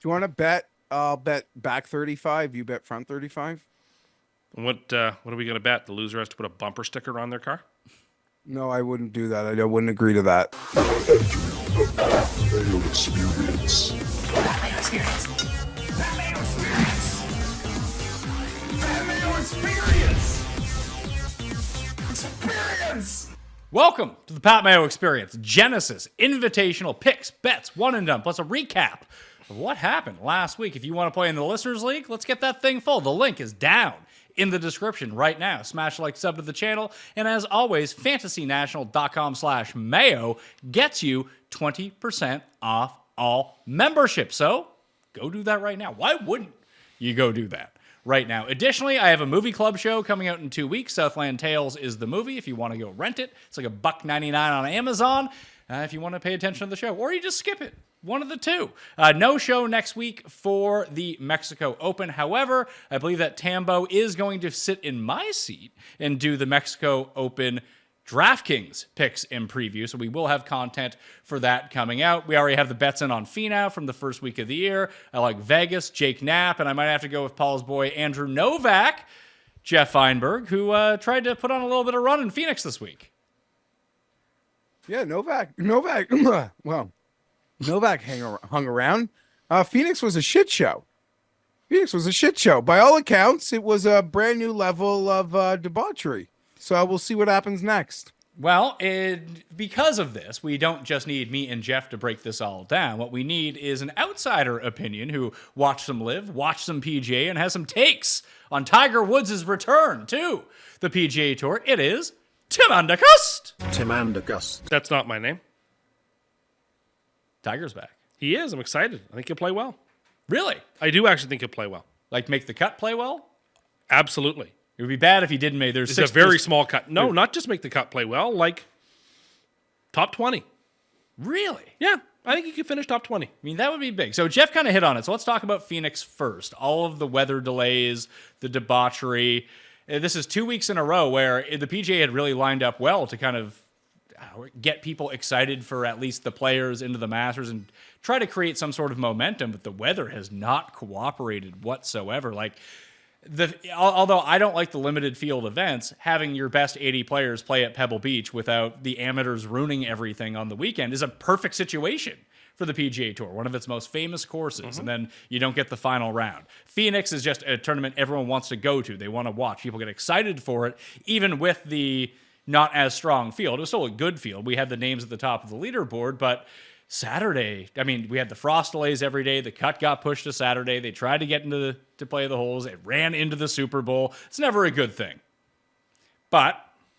you want to bet? I'll bet back 35. You bet front 35. What are we going to bet? The loser has to put a bumper sticker on their car? No, I wouldn't do that. I wouldn't agree to that. Mayo experience. Mayo experience. Mayo experience. Mayo experience. Experience. Welcome to the Pat Mayo Experience. Genesis Invitational Picks, bets, one and done, plus a recap of what happened last week. If you want to play in the Listeners League, let's get that thing full. The link is down in the description right now. Smash like, sub to the channel. And as always, fantasynational.com/Mayo gets you 20% off all membership. So go do that right now. Why wouldn't you go do that right now? Additionally, I have a movie club show coming out in 2 weeks. Southland Tales is the movie. If you want to go rent it, it's like $1.99 on Amazon. If you want to pay attention to the show, or you just skip it. One of the two. No show next week for the Mexico Open. However, I believe that Tambo is going to sit in my seat and do the Mexico Open DraftKings picks and preview. So we will have content for that coming out. We already have the bets in on Finau from the first week of the year. I like Vegas, Jake Knapp, and I might have to go with Paul's boy, Andrew Novak, Geoff Fienberg, who tried to put on a little bit of run in Phoenix this week. Yeah, Novak. Well, Novak hung around. Phoenix was a shit show. By all accounts, it was a brand new level of debauchery. So we'll see what happens next. Well, because of this, we don't just need me and Geoff to break this all down. What we need is an outsider opinion who watched some live, watched some PGA, and has some takes on Tiger Woods' return to the PGA Tour. It is Tim Cust. Cust. That's not my name. Tiger's back. He is. I'm excited. I think he'll play well. Really? I do actually think he'll play well. Like make the cut play well? Absolutely. It would be bad if he didn't make. It's a very small cut. No, not just make the cut play well, like top 20. Really? Yeah, I think he could finish top 20. I mean, that would be big. So Geoff kind of hit on it. So let's talk about Phoenix first. All of the weather delays, the debauchery. This is 2 weeks in a row where the PGA had really lined up well to kind of get people excited for at least the players into the Masters and try to create some sort of momentum, but the weather has not cooperated whatsoever. Like, although I don't like the limited field events, having your best 80 players play at Pebble Beach without the amateurs ruining everything on the weekend is a perfect situation for the PGA Tour, one of its most famous courses, and then you don't get the final round. Phoenix is just a tournament everyone wants to go to. They want to watch. People get excited for it, even with the not as strong field. It was still a good field. We had the names at the top of the leaderboard, but Saturday, I mean, we had the frost delays every day. The cut got pushed to Saturday. They tried to get to play the holes. It ran into the Super Bowl. It's never a good thing. But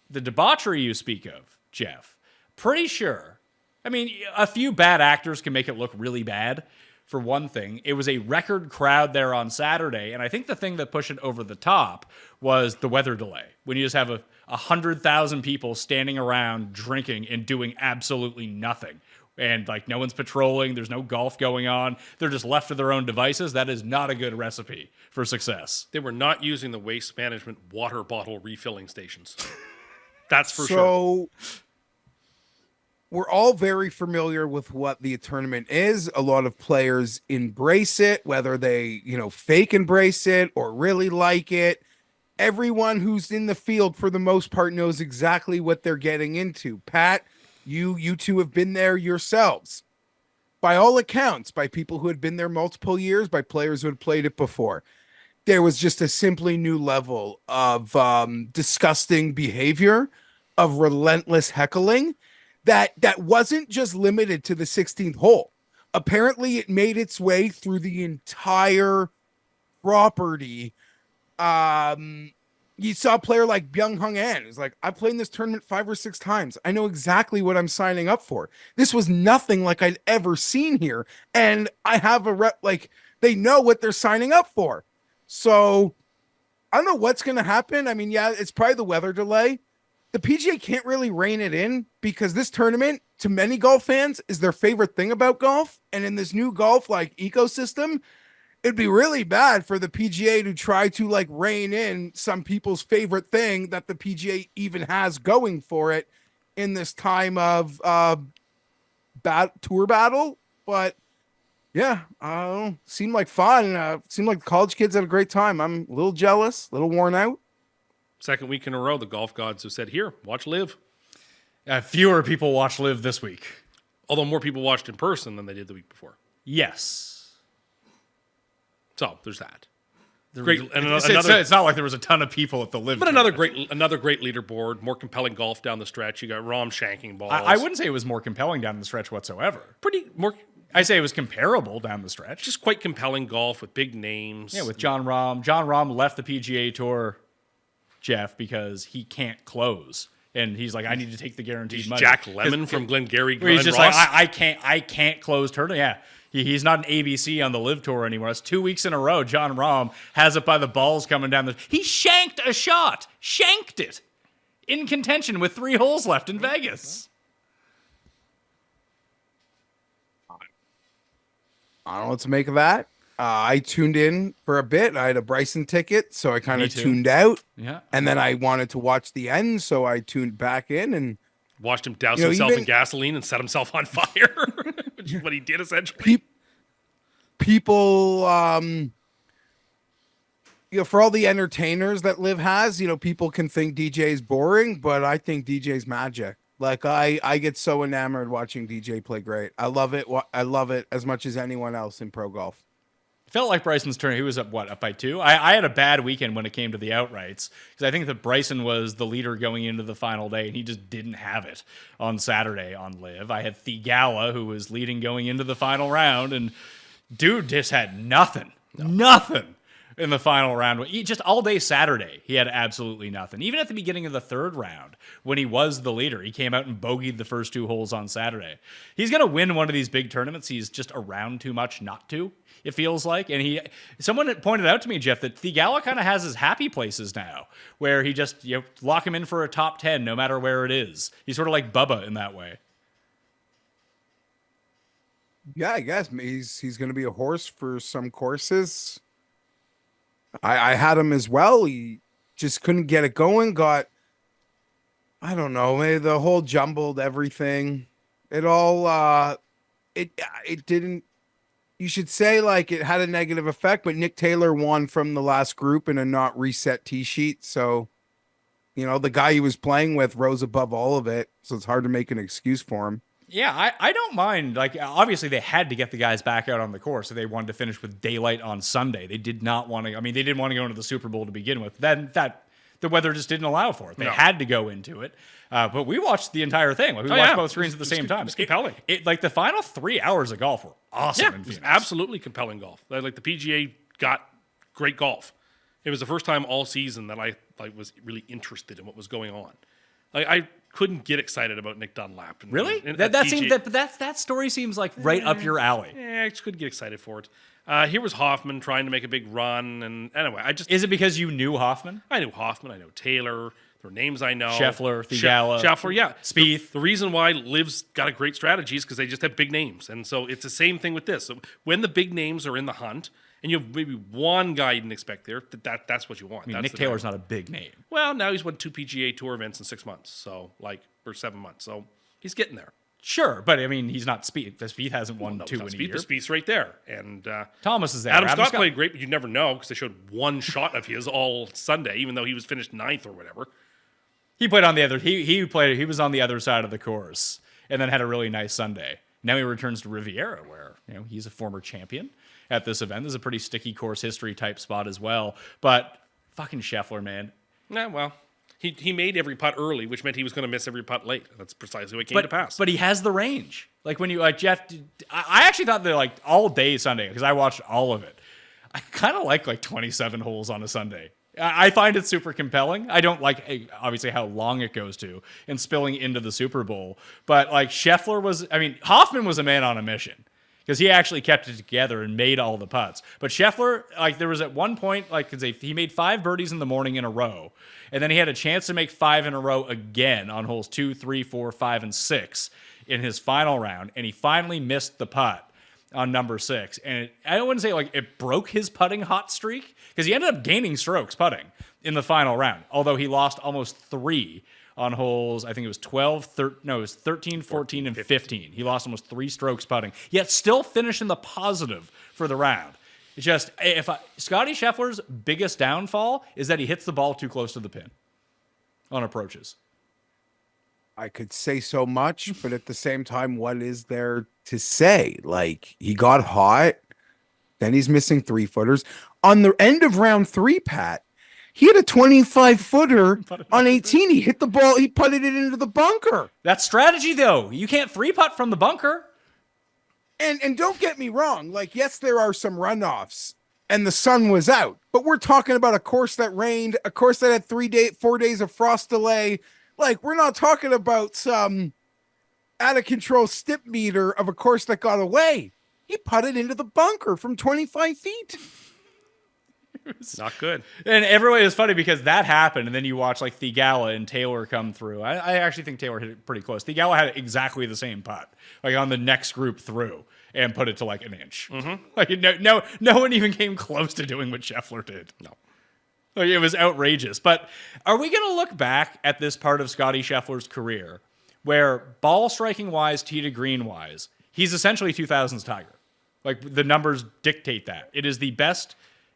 the debauchery you speak of, Geoff, pretty sure, I mean, a few bad actors can make it look really bad. For one thing, it was a record crowd there on Saturday, and I think the thing that pushed it over the top was the weather delay. When you just have 100,000 people standing around drinking and doing absolutely nothing. And like no one's patrolling, there's no golf going on. They're just left to their own devices. That is not a good recipe for success. They were not using the waste management water bottle refilling stations. That's for sure. So we're all very familiar with what the tournament is. A lot of players embrace it, whether they, fake embrace it or really like it. Everyone who's in the field for the most part knows exactly what they're getting into. Pat, you two have been there yourselves. By all accounts, by people who had been there multiple years, by players who had played it before, there was just a simply new level of disgusting behavior, of relentless heckling that wasn't just limited to the 16th hole. Apparently, it made its way through the entire property. You saw a player like Byung-Hung An who's like, I've played in this tournament 5 or 6 times. I know exactly what I'm signing up for. This was nothing like I'd ever seen here. And I have they know what they're signing up for. So I don't know what's going to happen. I mean, yeah, it's probably the weather delay. The PGA can't really rein it in because this tournament, to many golf fans, is their favorite thing about golf. And in this new golf ecosystem, it'd be really bad for the PGA to try to rein in some people's favorite thing that the PGA even has going for it in this time of tour battle. But Yeah, seemed like fun. Seemed like the college kids had a great time. I'm a little jealous, a little worn out. Second week in a row, the golf gods have said, "Here, watch live." Fewer people watch Live this week. Although more people watched in person than they did the week before. Yes. So there's that. Great. It's not like there was a ton of people at the Live. But another great leaderboard, more compelling golf down the stretch. You got Rahm shanking balls. I wouldn't say it was more compelling down the stretch whatsoever. Pretty more. I say it was comparable down the stretch. Just quite compelling golf with big names. Yeah, with John Rahm. John Rahm left the PGA Tour, Jeff, because he can't close. And he's like, I need to take the guaranteed money. Jack Lemmon from Glengarry Glen He's just Ross. like, I can't close tournament. Yeah. He's not an ABC on the Live Tour anymore. It's 2 weeks in a row. John Rahm has it by the balls coming down the. He shanked a shot. Shanked it. In contention with 3 holes left in Vegas. I don't know what to make of that. I tuned in for a bit. I had a Bryson ticket, so I kind Me of too. tuned out. Yeah. And then I wanted to watch the end, so I tuned back in and Watched him douse You know, himself even- in gasoline and set himself on fire, which is what he did essentially. people for all the entertainers that Live has, people can think DJ is boring, but I think DJ's magic. Like I get so enamored watching DJ play great. I love it. I love it as much as anyone else in pro golf. Felt like Bryson's turn. He was up by 2. I had a bad weekend when it came to the outrights because I think that Bryson was the leader going into the final day, and he just didn't have it on Saturday on Live. I had Thigala, who was leading going into the final round, and dude just had nothing in the final round. Just all day Saturday, he had absolutely nothing. Even at the beginning of the 3rd round, when he was the leader, he came out and bogeyed the first 2 holes on Saturday. He's going to win one of these big tournaments. He's just around too much not to. It feels like. And someone had pointed out to me, Jeff, that Thigala kind of has his happy places now, where he just lock him in for a top 10 no matter where it is. He's sort of like Bubba in that way. Yeah, I guess he's going to be a horse for some courses. I had him as well. He just couldn't get it going. I don't know, maybe the whole jumbled everything. It all it didn't. You should say like it had a negative effect, but Nick Taylor won from the last group in a not reset tee sheet. So, the guy he was playing with rose above all of it. So it's hard to make an excuse for him. Yeah, I don't mind. Like, obviously, they had to get the guys back out on the course, so they wanted to finish with daylight on Sunday. They did not want to. I mean, they didn't want to go into the Super Bowl to begin with. Then the weather just didn't allow for it. They had to go into it. But we watched the entire thing. Like, we watched both screens at the same time. It was compelling. Like the final 3 hours of golf were awesome. Yeah, in it was Phoenix. absolutely compelling golf. Like the PGA got great golf. It was the first time all season that I was really interested in what was going on. Like I couldn't get excited about Nick Dunlap. Really? And That story seems like right up your alley. I just couldn't get excited for it. Here was Hoffman trying to make a big run, and anyway, Is it because you knew Hoffman? I knew Hoffman, I know Taylor. There are names I know. Scheffler, Thigala. Scheffler, yeah. Spieth. The reason why Liv's got a great strategy is because they just have big names. And so it's the same thing with this. So when the big names are in the hunt, and you have maybe one guy you didn't expect there, that's what you want. I mean, That's Nick the Taylor's guy. not a big name. Well, now he's won 2 PGA Tour events in 6 months. Or 7 months. So he's getting there. Sure, but I mean, he's not Spieth. Spieth hasn't won 2 in a year. Spieth's right there. And Thomas is there. Adam Scott played great, but you never know because they showed one shot of his all Sunday, even though he was finished 9th or whatever. He played on the other. He was on the other side of the course, and then had a really nice Sunday. Now he returns to Riviera, where he's a former champion at this event. This is a pretty sticky course history type spot as well. But fucking Scheffler, man. Yeah, well, he made every putt early, which meant he was going to miss every putt late. That's precisely what came to pass. But he has the range. Like when you Jeff, I actually thought that like all day Sunday because I watched all of it. I kind of like 27 holes on a Sunday. I find it super compelling. I don't like, obviously, how long it goes to and spilling into the Super Bowl. But, Hoffman was a man on a mission because he actually kept it together and made all the putts. But Scheffler, there was at one point, he made 5 birdies in the morning in a row. And then he had a chance to make 5 in a row again on holes 2, 3, 4, 5, and 6 in his final round. And he finally missed the putt on number 6. And I wouldn't say it broke his putting hot streak because he ended up gaining strokes putting in the final round, although he lost almost 3 on holes, I think it was 13, 14, and 15. He lost almost 3 strokes putting, yet still finishing the positive for the round. It's just, Scottie Scheffler's biggest downfall is that he hits the ball too close to the pin on approaches. I could say so much, but at the same time, what is there to say? Like, he got hot, then he's missing 3-footers. On the end of round 3, Pat, he had a 25-footer on 18. He hit the ball, he putted it into the bunker. That's strategy, though. You can't 3-putt from the bunker. And don't get me wrong, like, yes, there are some runoffs, and the sun was out, but we're talking about a course that rained, a course that had 4 days of frost delay. Like, we're not talking about some out of control stip meter of a course that got away. He putted into the bunker from 25 feet. Not good. And everyone is funny because that happened, and then you watch like Thigala and Taylor come through. I actually think Taylor hit it pretty close. Thigala had exactly the same putt, like on the next group through, and put it to like an inch. Mm-hmm. Like no one even came close to doing what Scheffler did. No. Like, it was outrageous. But are we going to look back at this part of Scottie Scheffler's career where ball striking wise, tee to green wise, he's essentially 2000s Tiger? Like, the numbers dictate that. It is the best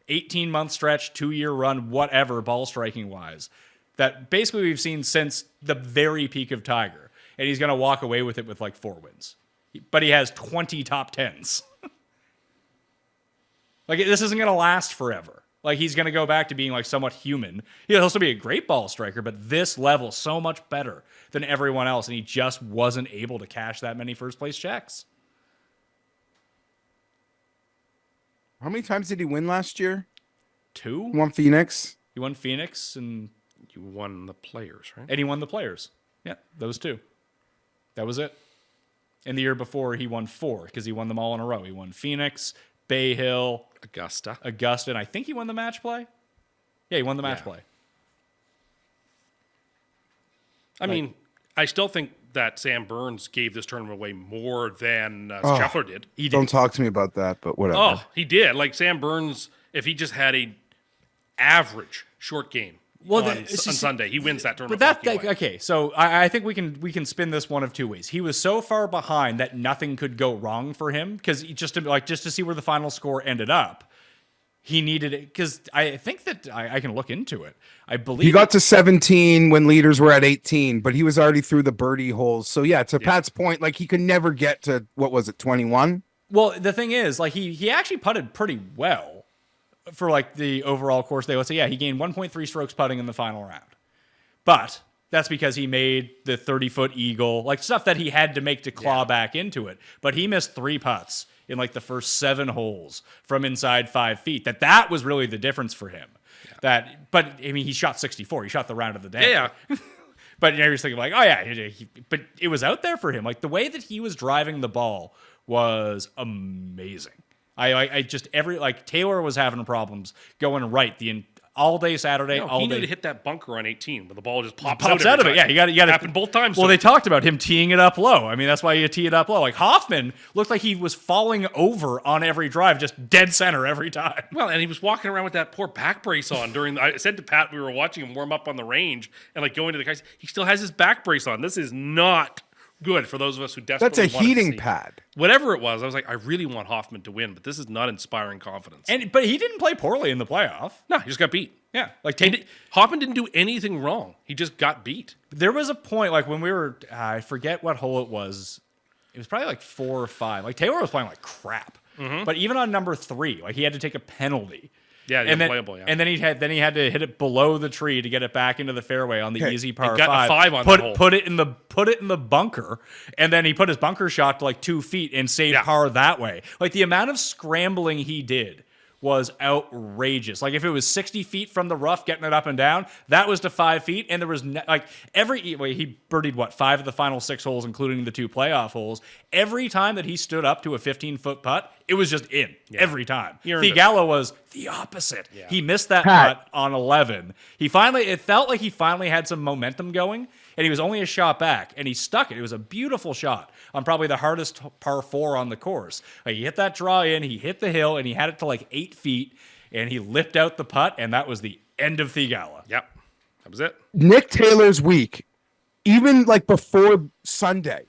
18-month stretch, 2-year run, whatever, ball striking wise, that basically we've seen since the very peak of Tiger. And he's going to walk away with it with like 4 wins. But he has 20 top 10s. Like, this isn't going to last forever. Like, he's going to go back to being like somewhat human. He'll still be a great ball striker, but this level so much better than everyone else. And he just wasn't able to cash that many first place checks. How many times did he win last year? 2. He won Phoenix. He won Phoenix, and You won the Players, right? he won the Players. Yeah, those 2. That was it. And the year before, he won 4 because he won them all in a row. He won Phoenix, Bay Hill, Augusta, and I think he won the match play. Yeah, he won the match play. I mean, I still think that Sam Burns gave this tournament away more than Scheffler did. He did. Don't talk to me about that, but whatever. Oh, he did. Like, Sam Burns, if he just had a average short game on Sunday, he wins that tournament. But that's okay. So I think we can spin this one of 2 ways. He was so far behind that nothing could go wrong for him because just to see where the final score ended up, he needed it. Because I think that I can look into it. I believe he got to 17 when leaders were at 18, but he was already through the birdie holes. So yeah, to Pat's point, like, he could never get to, what was it, 21? Well, the thing is, like, he actually putted pretty well for like the overall course day. Let's say, yeah, he gained 1.3 strokes putting in the final round. But that's because he made the 30-foot eagle, like stuff that he had to make to claw back into it. But he missed 3 putts in like the first 7 holes from inside 5 feet. That was really the difference for him. Yeah. But I mean, he shot 64. He shot the round of the day. Yeah. But you're thinking like, oh yeah, but it was out there for him. Like, the way that he was driving the ball was amazing. I just Taylor was having problems going right all day Saturday. No, all he day. knew to hit that bunker on 18, but the ball just pops out out of it. Yeah, you got to happen both times. Well, they talked about him teeing it up low. I mean, that's why you tee it up low. Like, Hoffman looked like he was falling over on every drive, just dead center every time. Well, and he was walking around with that poor back brace on during. I said to Pat, we were watching him warm up on the range and like going to the guys. He still has his back brace on. This is not good for those of us who desperately. That's a heating pad. Whatever it was, I was like, I really want Hoffman to win, but this is not inspiring confidence. But he didn't play poorly in the playoff. No, he just got beat. Yeah, like Hoffman didn't do anything wrong. He just got beat. There was a point like when we were, I forget what hole it was. It was probably like 4 or 5. Like, Taylor was playing like crap. Mm-hmm. But even on number 3, like, he had to take a penalty. Yeah, the unplayable. Yeah, and then he had to hit it below the tree to get it back into the fairway on the easy par 5. Got a 5 on that hole. Put it in the bunker, and then he put his bunker shot to like 2 feet and saved par that way. Like, the amount of scrambling he did was outrageous. Like, if it was 60 feet from the rough getting it up and down, that was to 5 feet, and there was he birdied 5 of the final 6 holes, including the 2 playoff holes. Every time that he stood up to a 15-foot putt, it was just in every time. Thigala was the opposite. Yeah. He missed that putt on 11. It felt like he finally had some momentum going, and he was only a shot back, and he stuck it. It was a beautiful shot on probably the hardest par 4 on the course. Like, he hit that draw in, he hit the hill, and he had it to like 8 feet, and he lipped out the putt, and that was the end of Thigala. Yep, that was it. Nick Taylor's week even like before Sunday.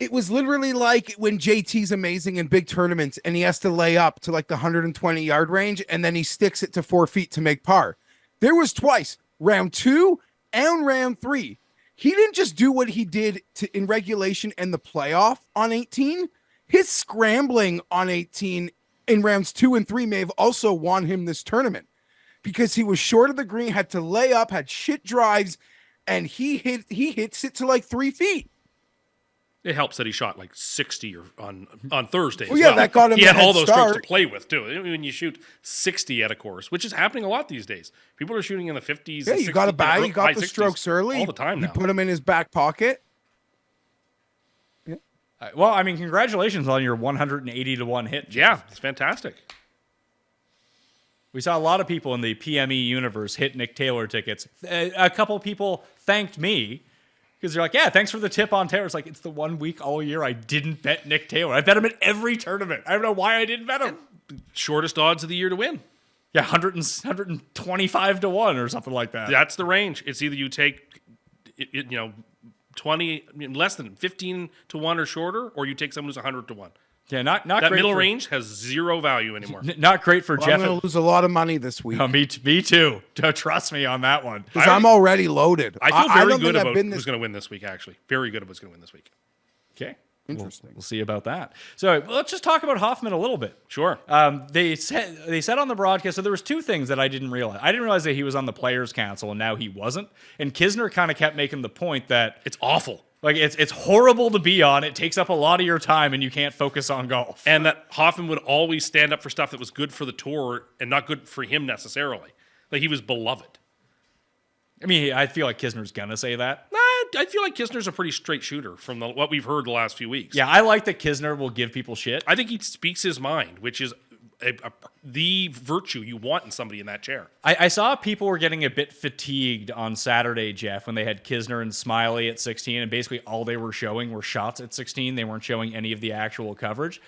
It was literally like when JT's amazing in big tournaments and he has to lay up to like the 120-yard range and then he sticks it to 4 feet to make par. There was twice, round 2 and round 3. He didn't just do what he did in regulation and the playoff on 18. His scrambling on 18 in rounds 2 and 3 may have also won him this tournament because he was short of the green, had to lay up, had shit drives, and he hits it to like 3 feet. It helps that he shot like 60 or on Thursday. Well, yeah, that got him. He a had head all those start. strokes to play with too. When you shoot 60 at a course, which is happening a lot these days, people are shooting in the 50s. Yeah, you got a bag. You got the 60s strokes early all the time now. You put them in his back pocket. Well, I mean, congratulations on your 180 to 1 hit. Yeah, it's fantastic. We saw a lot of people in the PME universe hit Nick Taylor tickets. A couple people thanked me because they're like, yeah, thanks for the tip on Taylor. It's like, it's the 1 week all year I didn't bet Nick Taylor. I bet him at every tournament. I don't know why I didn't bet him. Shortest odds of the year to win. Yeah, 125 to 1 or something like that. That's the range. It's either you take, 20, less than 15 to 1 or shorter, or you take someone who's 100 to 1. Yeah, not That great middle range has zero value anymore. Not great for Well, Geoff. I'm going to lose a lot of money this week Oh, me too. Trust me on that one. because I'm already loaded. I feel very don't good think I've about been who's this going to win this week, actually. Very good about who's going to win this week. Okay. interesting. We'll see about that. So let's just talk about Hoffman a little bit. Sure. They said on the broadcast, so there was 2 things that I didn't realize. I didn't realize that he was on the Players Council and now he wasn't. And Kisner kind of kept making the point that It's awful. like it's horrible to be on. It takes up a lot of your time and you can't focus on golf. And that Hoffman would always stand up for stuff that was good for the tour and not good for him necessarily. Like he was beloved. I mean, I feel like Kisner's gonna say that. Nah, I feel like Kisner's a pretty straight shooter from what we've heard the last few weeks. Yeah, I like that Kisner will give people shit. I think he speaks his mind, which is the virtue you want in somebody in that chair. I saw people were getting a bit fatigued on Saturday, Jeff, when they had Kisner and Smiley at 16, and basically all they were showing were shots at 16. They weren't showing any of the actual coverage.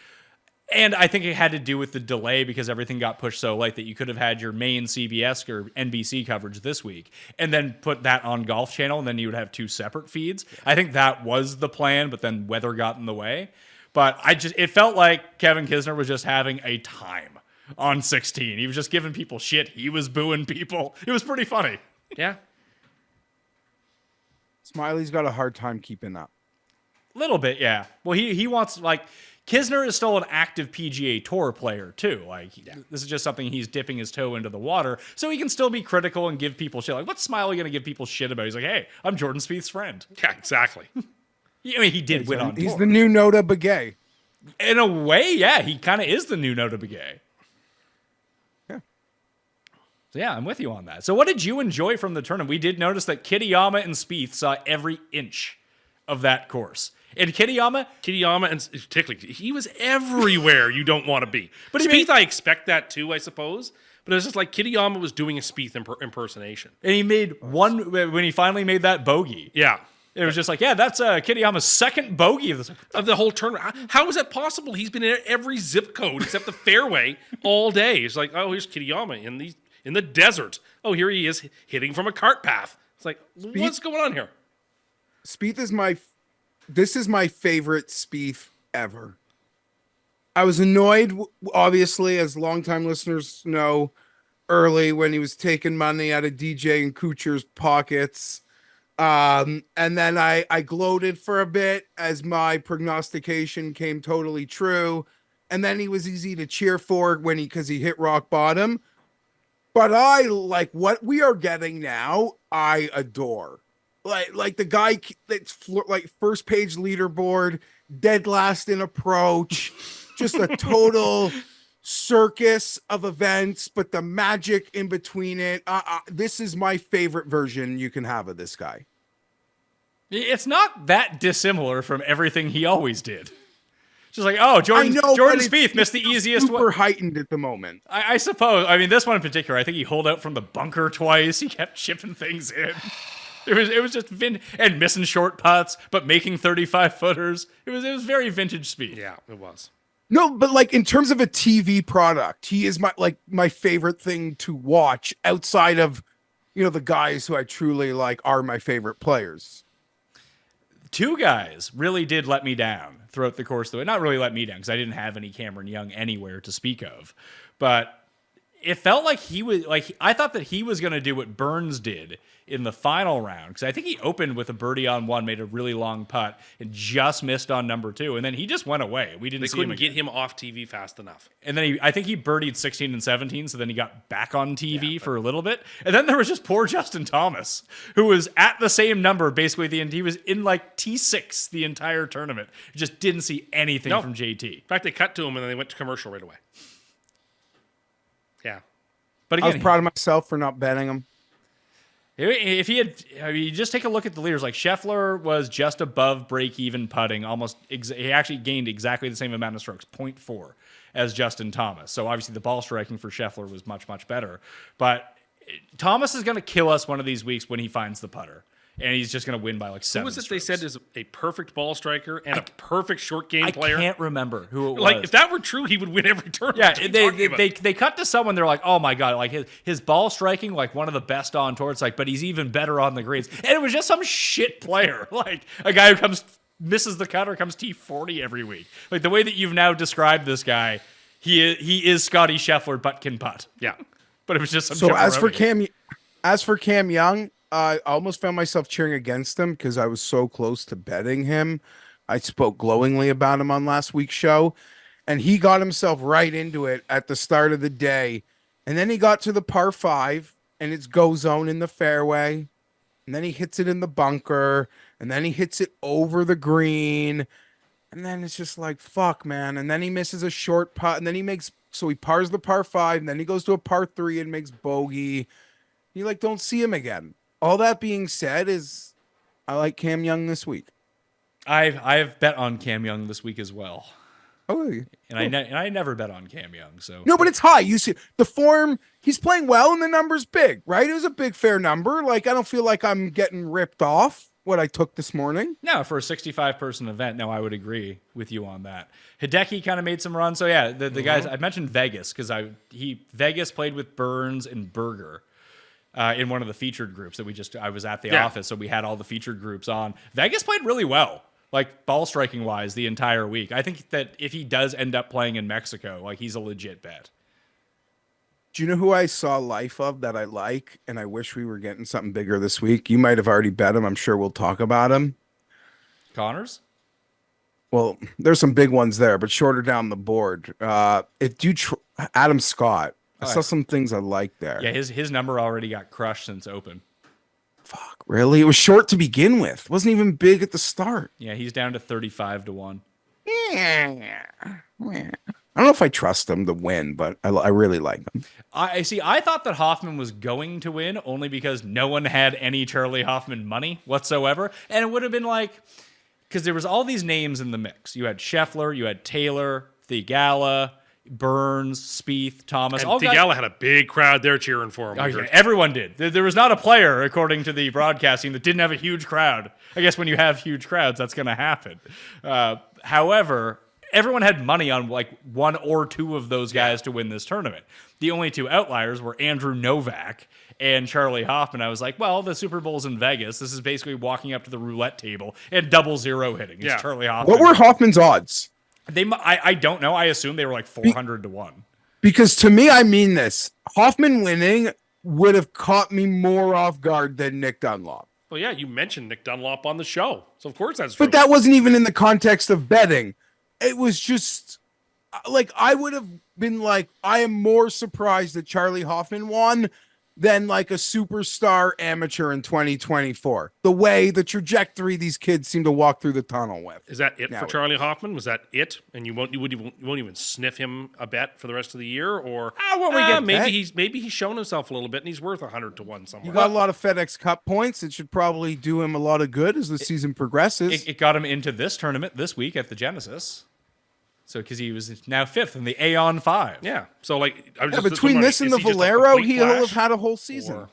And I think it had to do with the delay because everything got pushed so late that you could have had your main CBS or NBC coverage this week and then put that on Golf Channel, and then you would have 2 separate feeds. I think that was the plan, but then weather got in the way. But it felt like Kevin Kisner was just having a time on 16. He was just giving people shit. He was booing people. It was pretty funny. Yeah. Smiley's got a hard time keeping up. Little bit, yeah. Well, he wants, like, Kisner is still an active PGA Tour player, too. Like, this is just something he's dipping his toe into the water, so he can still be critical and give people shit. Like, what's Smiley going to give people shit about? He's like, hey, I'm Jordan Spieth's friend. Yeah, exactly. I mean, he did win on He's tour. the new Nota Begay. In a way, yeah, he kind of is the new Nota Begay. Yeah. So, yeah, I'm with you on that. So, what did you enjoy from the tournament? We did notice that Kitayama and Spieth saw every inch of that course. And Kitayama, and particularly, he was everywhere you don't want to be. But But Spieth, I expect that too, I suppose. But it was just like Kitayama was doing a Spieth impersonation. and he made one, when he finally made that bogey. Yeah. It was just like, yeah, that's Kitayama's second bogey of this. Of the whole tournament. How is that possible? He's been in every zip code except the fairway all day. It's like, oh, here's Kitayama in the desert. Oh, here he is hitting from a cart path. It's like, what's going on here? Spieth is this is my favorite Spieth ever. I was annoyed, obviously, as longtime listeners know, early when he was taking money out of DJ and Kuchar's pockets. And then I gloated for a bit as my prognostication came totally true. And then he was easy to cheer for because he hit rock bottom. But I like what we are getting now. I adore. Like the guy that's like first page leaderboard, dead last in approach, just a total circus of events, but the magic in between it. This is my favorite version you can have of this guy. It's not that dissimilar from everything he always did. Just like, oh, Jordan but Spieth missed the easiest super one. heightened at the moment. I suppose. I mean, this one in particular, I think he holed out from the bunker twice. He kept chipping things in. It was just and missing short putts, but making 35-footers. It was very vintage Spieth. Yeah, it was. No, but like in terms of a TV product, he is my favorite thing to watch outside of the guys who I truly like are my favorite players. Two guys really did let me down throughout the course of it. Not really let me down because I didn't have any Cameron Young anywhere to speak of. But it felt like I thought that he was going to do what Burns did in the final round, because I think he opened with a birdie on one, made a really long putt, and just missed on number two, and then he just went away. We didn't They see him couldn't again. get him off TV fast enough. And then I think he birdied 16 and 17, so then he got back on TV for a little bit. And then there was just poor Justin Thomas, who was at the same number basically the end. He was in like T6 the entire tournament. Just didn't see anything from JT. In fact, they cut to him and then they went to commercial right away. Yeah. But I was again, proud of myself for not betting him. if he had, you just take a look at the leaders. Like Scheffler was just above break-even putting, he actually gained exactly the same amount of strokes, 0.4, as Justin Thomas. So obviously the ball striking for Scheffler was much, much better. But Thomas is going to kill us one of these weeks when he finds the putter. And he's just going to win by like 7 Who was it strokes. they said is a perfect ball striker and a perfect short game player? I can't remember who it was. Like, if that were true, he would win every tournament. Yeah, What are you talking about? they cut to someone. They're like, oh my god, like his ball striking, like one of the best on tour. It's like, but he's even better on the greens. And it was just some shit player, like a guy who misses the cutter, comes T40 every week. Like the way that you've now described this guy, he is Scotty Scheffler, but can putt. Yeah. But it was just some. So as for jabroni. Cam Young, I almost found myself cheering against him because I was so close to betting him. I spoke glowingly about him on last week's show, and he got himself right into it at the start of the day. And then he got to the par 5, and it's go zone in the fairway. And then he hits it in the bunker, and then he hits it over the green. And then it's just like, fuck, man. And then he misses a short putt, and then he pars the par 5, and then he goes to a par 3 and makes bogey. You don't see him again. All that being said, is I like Cam Young this week. I've bet on Cam Young this week as well, Oh, and I never bet on Cam Young. So no, but it's high. You see the form; he's playing well, and the number's big, right? It was a big, fair number. Like I don't feel like I'm getting ripped off what I took this morning. No, for a 65-person event, no, I would agree with you on that. Hideki kind of made some runs. So yeah, the guys I mentioned Vegas because Vegas played with Burns and Berger. In one of the featured groups that I was at the office, so we had all the featured groups on. Vegas played really well, like ball striking wise, the entire week. I think that if he does end up playing in Mexico, like he's a legit bet. Do you know who I saw life of that I like, and I wish we were getting something bigger this week? You might have already bet him. I'm sure we'll talk about him. Connors? Well, there's some big ones there, but shorter down the board. Adam Scott. I saw some things I like there. Yeah, his number already got crushed since open. Fuck, really? It was short to begin with. Wasn't even big at the start. Yeah, he's down to 35-1. Yeah. I don't know if I trust him to win, but I really like him. I see. I thought that Hoffman was going to win only because no one had any Charlie Hoffman money whatsoever, and it would have been like because there was all these names in the mix. You had Scheffler, you had Taylor, Theegala, Burns, Spieth, Thomas. And all guys. Theegala had a big crowd there cheering for him. Oh, yeah, everyone did. There was not a player, according to the broadcasting, that didn't have a huge crowd. I guess when you have huge crowds, that's going to happen. However, everyone had money on like one or two of those guys to win this tournament. The only two outliers were Andrew Novak and Charlie Hoffman. I was like, well, the Super Bowl's in Vegas. This is basically walking up to the roulette table and 0-0 hitting. It's Charlie Hoffman. What were Hoffman's odds? I don't know. I assume they were like 400-1. Because to me, I mean this. Hoffman winning would have caught me more off guard than Nick Dunlop. Well, yeah, you mentioned Nick Dunlop on the show, so of course that's true. But that wasn't even in the context of betting. It was just like I would have been like, I am more surprised that Charlie Hoffman won than like a superstar amateur in 2024. The way, the trajectory these kids seem to walk through the tunnel with. Is that it Now- for Charlie Hoffman? Was that it? And you won't even sniff him a bet for the rest of the year, or when we get maybe he's shown himself a little bit and he's worth 100-1 somewhere. You got a lot of FedEx Cup points. It should probably do him a lot of good as the season progresses. It got him into this tournament this week at the Genesis. So, because he was now 5th in the Aeon 5. Yeah. So, like, I was Yeah, just between wondering, this and is the he just a Valero, complete he'll have flash, had a whole season. or-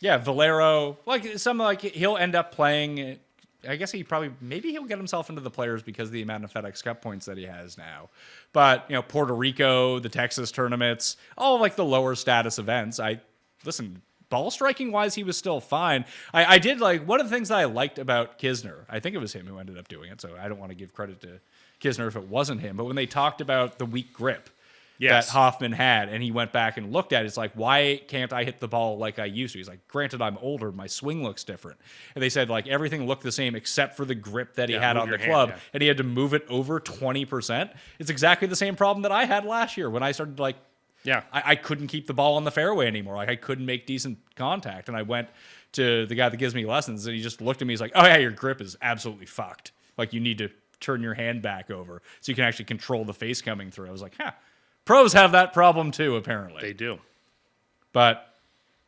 Yeah, Valero, he'll end up playing. I guess maybe he'll get himself into the players because of the amount of FedEx Cup points that he has now. But, Puerto Rico, the Texas tournaments, all like the lower status events. ball striking wise, he was still fine. I did like one of the things that I liked about Kisner. I think it was him who ended up doing it, so I don't want to give credit to Kisner if it wasn't him. But when they talked about the weak grip Yes. that Hoffman had, and he went back and looked at it, it's like, why can't I hit the ball like I used to? He's like, granted, I'm older, my swing looks different. And they said like everything looked the same except for the grip that he had move on the your hand, club, yeah. and he had to move it over 20%. It's exactly the same problem that I had last year when I started like. Yeah. I couldn't keep the ball on the fairway anymore. Like I couldn't make decent contact. And I went to the guy that gives me lessons, and he just looked at me. He's like, "Oh yeah, your grip is absolutely fucked. Like you need to turn your hand back over so you can actually control the face coming through." I was like, "Huh." Pros have that problem too, apparently. They do. But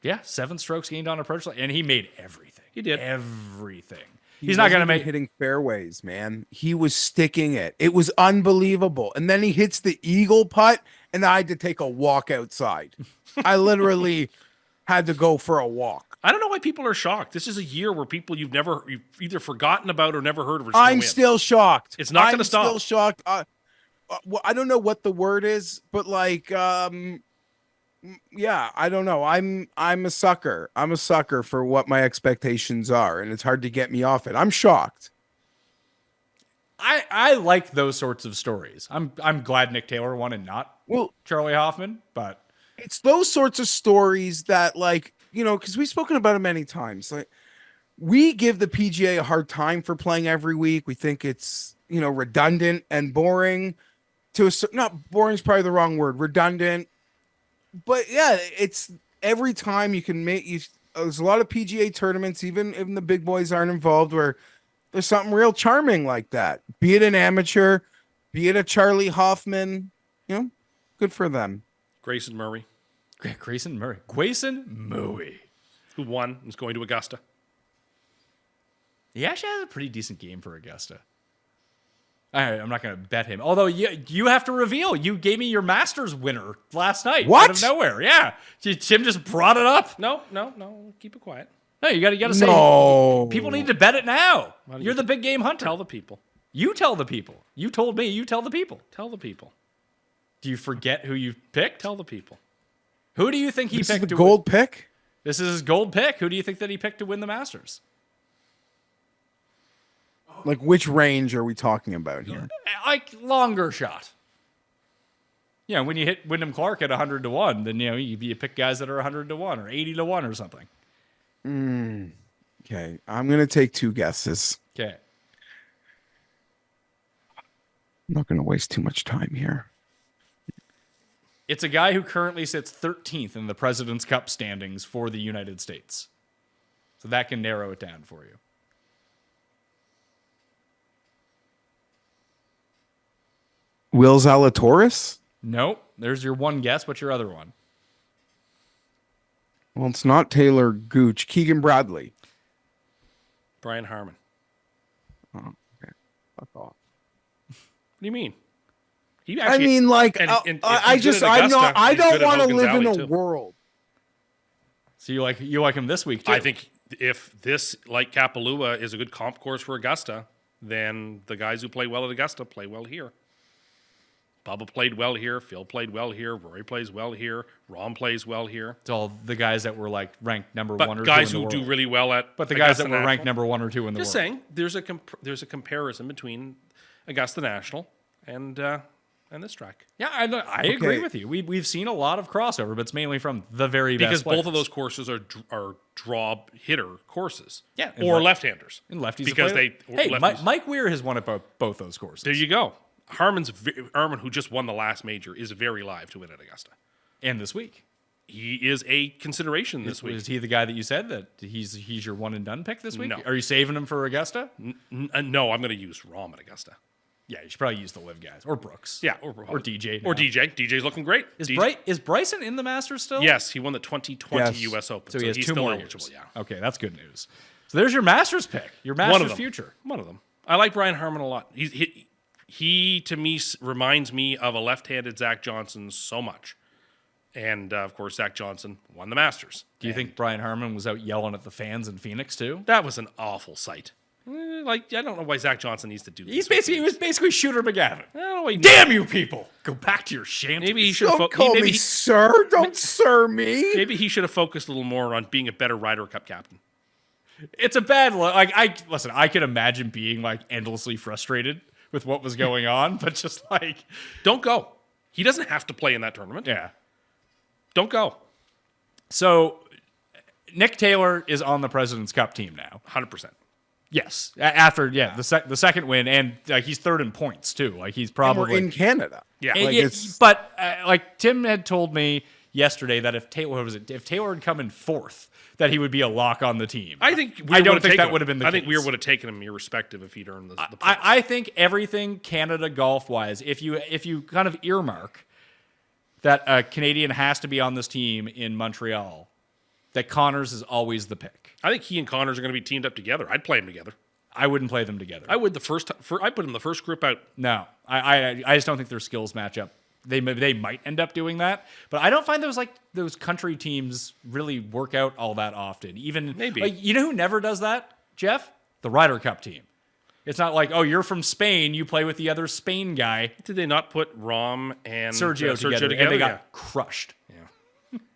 yeah, 7 strokes gained on approach, and he made everything. He did. Everything. He He's not going to wasn't make even hitting fairways, man. He was sticking it. It was unbelievable. And then he hits the eagle putt, and I had to take a walk outside. I literally had to go for a walk. I don't know why people are shocked. This is a year where people you've either forgotten about or never heard of are just gonna I'm win. still shocked. It's not I'm gonna stop. Still shocked. Well, I don't know what the word is, but like, yeah, I don't know. I'm a sucker. I'm a sucker for what my expectations are, and it's hard to get me off it. I'm shocked. I like those sorts of stories. I'm glad Nick Taylor won and not Well, Charlie Hoffman, but it's those sorts of stories that, like, you know, because we've spoken about it many times. Like, we give the PGA a hard time for playing every week. We think it's, you know, redundant and boring. Not boring is probably the wrong word. Redundant. But yeah, it's every time you can make you. There's a lot of PGA tournaments, even the big boys aren't involved, where there's something real charming like that. Be it an amateur, be it a Charlie Hoffman, you know, good for them. Grayson Murray, Grayson Murray. who won, is going to Augusta. He actually has a pretty decent game for Augusta. All right, I'm not going to bet him. Although you have to reveal. You gave me your Masters winner last night. What? Out of nowhere. Yeah. Tim just brought it up. No. Keep it quiet. No, you got to say. No. People need to bet it now. don't You're you the big game hunter. Tell the people. You tell the people. You told me. You tell the people. Tell the people. Do you forget who you picked? Tell the people. Who do you think he This is picked the to win? gold pick. This is his gold pick. Who do you think that he picked to win the Masters? Like, which range are we talking about here? Like longer shot. Yeah, when you hit Wyndham Clark at 100 to 1, then you pick guys that are 100 to 1 or 80 to 1 or something. Okay, I'm gonna take 2 guesses. Okay. I'm not gonna waste too much time here. It's a guy who currently sits 13th in the President's Cup standings for the United States. So that can narrow it down for you. Will Zalatoris? Nope. There's your one guess. What's your other one? Well, it's not Taylor Gooch. Keegan Bradley. Brian Harmon. Oh, okay. Fuck off. What do you mean? He I mean, like, and if I he's good just, at I'm Augusta, not, I he's don't good at want to Hogan's live in Alley, a too. world. So you like him this week too? I think if this, like Kapalua, is a good comp course for Augusta, then the guys who play well at Augusta play well here. Bubba played well here. Phil played well here. Rory plays well here. Rom plays well here. it's all the guys that were like ranked number But 1 or 2 guys in the who do world. really well at But the guys Augusta that were National. ranked number 1 or 2 in the Just world. saying, there's a comparison between Augusta National and this track. Yeah, I agree with you. We've seen a lot of crossover, but it's mainly from the very best Because both of players. those courses are draw hitter courses. Yeah, Or left-handers. And lefties Because play- they... Hey, lefties. Mike Weir has won at both those courses. There you go. Harmon, who just won the last major, is very live to win at Augusta. And this week. He is a consideration this week. Is he the guy that you said that he's your one and done pick this week? No. Are you saving him for Augusta? No, I'm going to use Rom at Augusta. Yeah, you should probably use the live guys or Brooks. Yeah, or DJ. Or now. DJ. DJ's looking great. Is Bryson in the Masters still? Yes, he won the 2020 Yes. U.S. Open. So he has he's 2 still more eligible. years. Yeah, Okay, that's good news. So there's your Masters pick. Your one Masters of them. future. One of them. I like Brian Harmon a lot. He to me reminds me of a left-handed Zach Johnson so much. And of course, Zach Johnson won the Masters. Do you think Brian Harmon was out yelling at the fans in Phoenix too? That was an awful sight? Like, I don't know why Zach Johnson needs to do this. He was basically Shooter McGavin. I don't know why he Damn you people! Go back to your shanty. Maybe he should have Don't call maybe me sir. Don't sir me. maybe he should have focused a little more on being a better Ryder Cup captain. It's a bad look. Like, I can imagine being like endlessly frustrated with what was going on, but just like, Don't go. He doesn't have to play in that tournament. yeah. Don't go. So Nick Taylor is on the President's Cup team now. 100%. Yes, after the second win, and like he's third in points too. Like he's And probably we're in Canada. Yeah. And Like, yeah, it's- but like Tim had told me yesterday that if Taylor had come in fourth, that he would be a lock on the team. I think I don't think that would have been the I think case. Weir would have taken him irrespective if he'd earned the points. I think everything Canada golf wise, if you kind of earmark that a Canadian has to be on this team in Montreal, that Connors is always the pick. I think he and Connors are going to be teamed up together. I'd play them together. I wouldn't play them together. I would I put him the first group out. No, I just don't think their skills match up. They might end up doing that, but I don't find those country teams really work out all that often. Even Maybe. like, you know who never does that, Jeff? The Ryder Cup team. It's not like, oh, you're from Spain, you play with the other Spain guy, Did they not put Rom and Sergio together, and they got Yeah. crushed.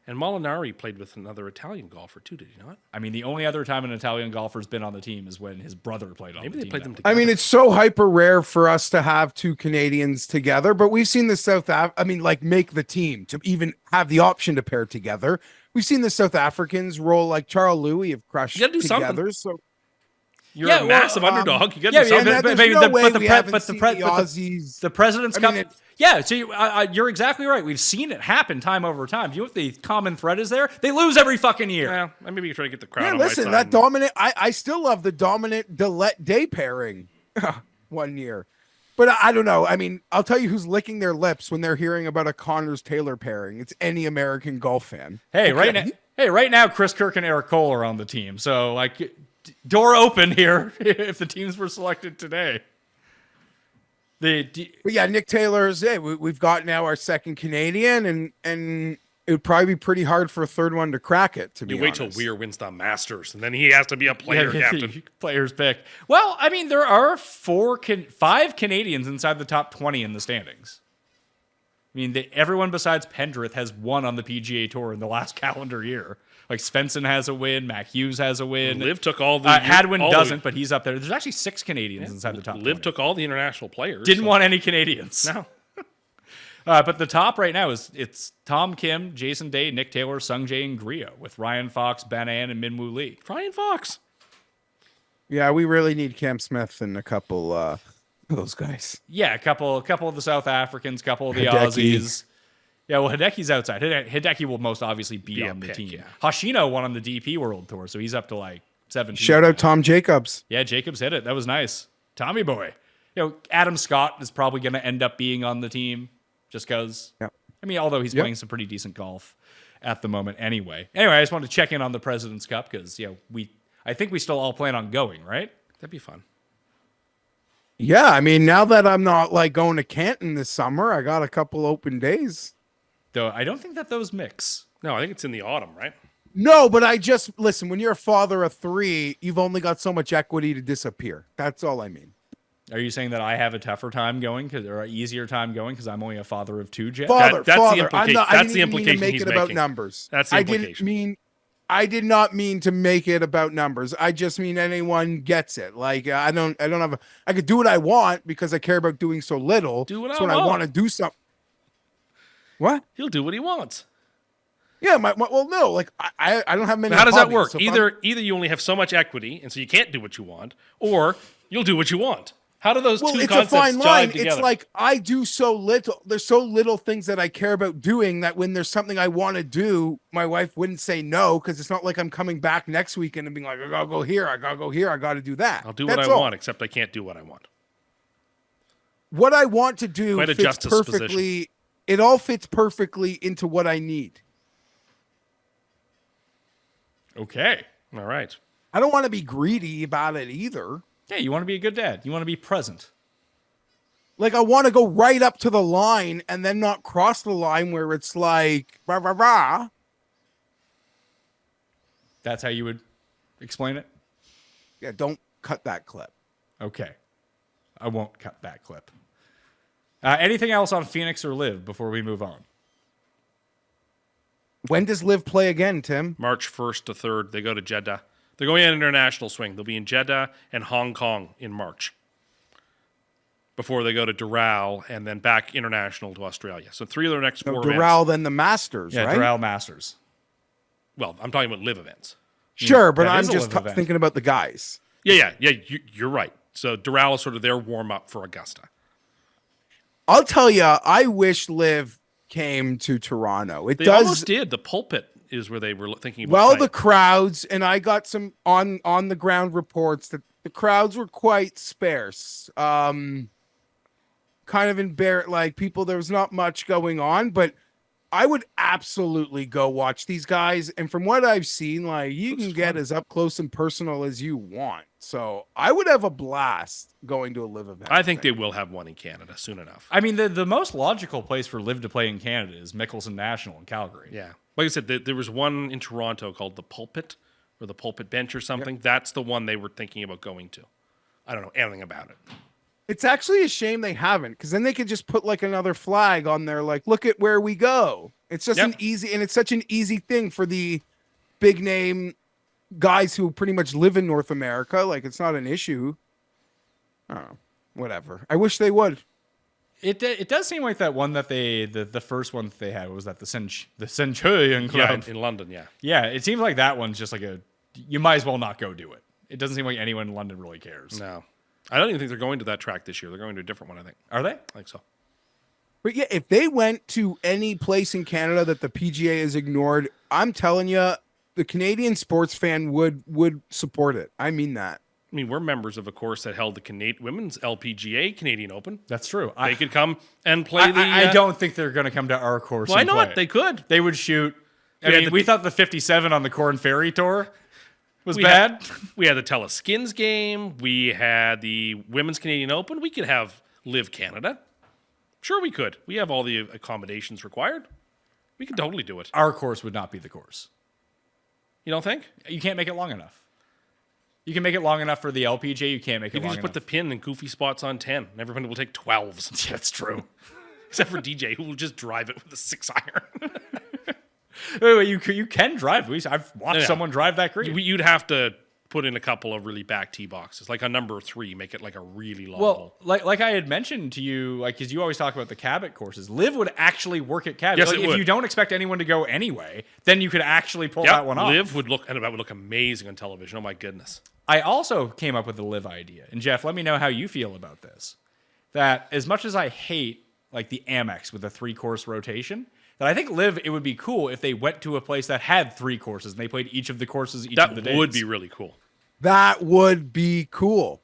And Molinari played with another Italian golfer too, did he not? I mean, the only other time an Italian golfer's been on the team is when his brother played on Maybe the they team. played them now. together. I mean, it's so hyper rare for us to have two Canadians together, but we've seen the make the team to even have the option to pair together. We've seen the South Africans roll like Charles Louis have crushed You gotta do something. together. So You're Yeah, a well, massive underdog. You got to yeah, do yeah, something. and but- there's but no the- way but the we pre- haven't but the seen pre- the but the- Aussies. The President's I mean, Cup. it's- Yeah, so you're exactly right. We've seen it happen time over time. You know what the common thread is there? They lose every fucking year. Well, maybe you try to get the crowd Yeah, on listen, my that side. dominant. I still love the dominant Dillette Day pairing 1 year, but I don't know. I mean, I'll tell you who's licking their lips when they're hearing about a Connors Taylor pairing. It's any American golf fan. Hey, right now, Chris Kirk and Eric Cole are on the team. So like, door open here if the teams were selected today. But yeah, Nick Taylor's it. We've got now our second Canadian, and it would probably be pretty hard for a third one to crack it. To be You wait till honest. Weir wins the Masters, and then he has to be a player captain. Players pick. Well, I mean, there are 5 Canadians inside the top 20 in the standings. I mean, everyone besides Pendrith has won on the PGA Tour in the last calendar year. Like Svensson has a win, Mac Hughes has a win. Liv took all the Hadwin all doesn't, but he's up there. There's actually 6 Canadians inside the top. Liv 20. took all the international players. Didn't want any Canadians. No. But the top right now it's Tom Kim, Jason Day, Nick Taylor, Sung Jae, and Griot with Ryan Fox, Ben An, and Minwoo Lee. Ryan Fox. Yeah, we really need Cam Smith and a couple of those guys. Yeah, a couple of the South Africans, couple of the Hideki. Aussies. Yeah, well, Hideki's outside. Hideki will most obviously be Be a on the pick, team. yeah. Hashino won on the DP World Tour, so he's up to like 17. Shout out Tom Jacobs. Yeah, Jacobs hit it. That was nice. Tommy boy. You know, Adam Scott is probably going to end up being on the team just because. Yep. I mean, although he's Yep. playing some pretty decent golf at the moment anyway. Anyway, I just wanted to check in on the President's Cup because, I think we still all plan on going, right? That'd be fun. Yeah, I mean, now that I'm not like going to Canton this summer, I got a couple open days. Though I don't think that those mix. No, I think it's in the autumn, right? No, but I just listen, when you're a father of 3, you've only got so much equity to disappear. That's all I mean. Are you saying that I have a tougher time going or an easier time going because I'm only a father of 2, Jeff? Father, that's the father. I'm implication- not, I that's didn't the even mean to implication make he's it about making. numbers. That's the implication. I did not mean to make it about numbers. I just mean anyone gets it. Like I could do what I want because I care about doing so little. Do what so I when want. I want to do something. What? He'll do what he wants. Yeah, well, no, like I don't have many. How does that hobbies, work? so if I'm- Either you only have so much equity, and so you can't do what you want, or you'll do what you want. How do those two it's a concepts fine line. jive together? It's like I do so little. There's so little things that I care about doing that when there's something I want to do, my wife wouldn't say no because it's not like I'm coming back next weekend and being like, I gotta go here, I gotta go here, I gotta do that. I'll do what That's I all. want, except I can't do what I want. What I want to do Quite a fits justice perfectly. It all fits perfectly into what I need. Okay. All right. I don't want to be greedy about it either. Yeah, you want to be a good dad. You want to be present. Like I want to go right up to the line and then not cross the line where it's like rah rah rah. That's how you would explain it? Yeah, don't cut that clip. Okay. I won't cut that clip. Anything else on Phoenix or Liv before we move on? When does Liv play again, Tim? March 1st to 3rd, they go to Jeddah. They're going on an international swing. They'll be in Jeddah and Hong Kong in March before they go to Doral and then back international to Australia. So 3 of their next 4 events. Doral, then the Masters, Yeah, right? Doral Masters. Well, I'm talking about live events. Sure, but That I'm is a just live event. thinking about the guys. Yeah, you're right. So Doral is sort of their warm-up for Augusta. I'll tell you, I wish Liv came to Toronto. It They does. almost did. The pulpit is where they were thinking about Well, playing. the crowds, and I got some on the ground reports that the crowds were quite sparse. Kind of embarrassed, like people. There was not much going on, but I would absolutely go watch these guys. And from what I've seen, like you can get as up close and personal as you want. So I would have a blast going to a live event. I think they will have one in Canada soon enough. I mean, the most logical place for Liv to play in Canada is Mickelson National in Calgary. Yeah. Like I said, there was one in Toronto called the Pulpit or the Pulpit Bench or something. That's the one they were thinking about going to. I don't know anything about it. It's actually a shame they haven't, because then they could just put like another flag on there, like, look at where we go. It's just an easy, and it's such an easy thing for the big name guys who pretty much live in North America. Like, it's not an issue. I don't know. Whatever. I wish they would. It does seem like that one that the first one that they had was that the Centurion Club. Yeah, in London, yeah. Yeah, it seems like that one's just like you might as well not go do it. It doesn't seem like anyone in London really cares. No. I don't even think they're going to that track this year. They're going to a different one, I think. Are they? I think so. But yeah, if they went to any place in Canada that the PGA has ignored, I'm telling you, the Canadian sports fan would support it. I mean that. I mean, we're members of a course that held the women's LPGA Canadian Open. That's true. They could come and play the... I don't think they're going to come to our course. Why and not? play. They could. They would shoot. I Yeah, mean, we thought the 57 on the Corn Ferry Tour was We bad. We had the Tella Skins game. We had the Women's Canadian Open. We could have Live Canada. Sure, we could. We have all the accommodations required. We could totally do it. Our course would not be the course. You don't think? You can't make it long enough. You can make it long enough for the LPGA. You can't make You it can long just put the enough. pin and goofy spots on 10, and everyone will take 12s. That's true. Except for DJ, who will just drive it with a 6-iron. Wait, you can drive. I've watched Yeah. someone drive that green. You'd have to put in a couple of really back tee boxes. Like on number 3, make it like a really long Well, hole. like I had mentioned to you, like because you always talk about the Cabot courses, Liv would actually work at Cabot. Yes, Like, it if would. you don't expect anyone to go anyway, then you could actually pull that one off. Live would look, and that would look amazing on television. Oh my goodness. I also came up with the Liv idea, and Jeff, let me know how you feel about this. That as much as I hate like the Amex with the 3-course rotation, that I think Liv it would be cool if they went to a place that had 3 courses and they played each of the courses each of the That days. would be really cool. That would be cool.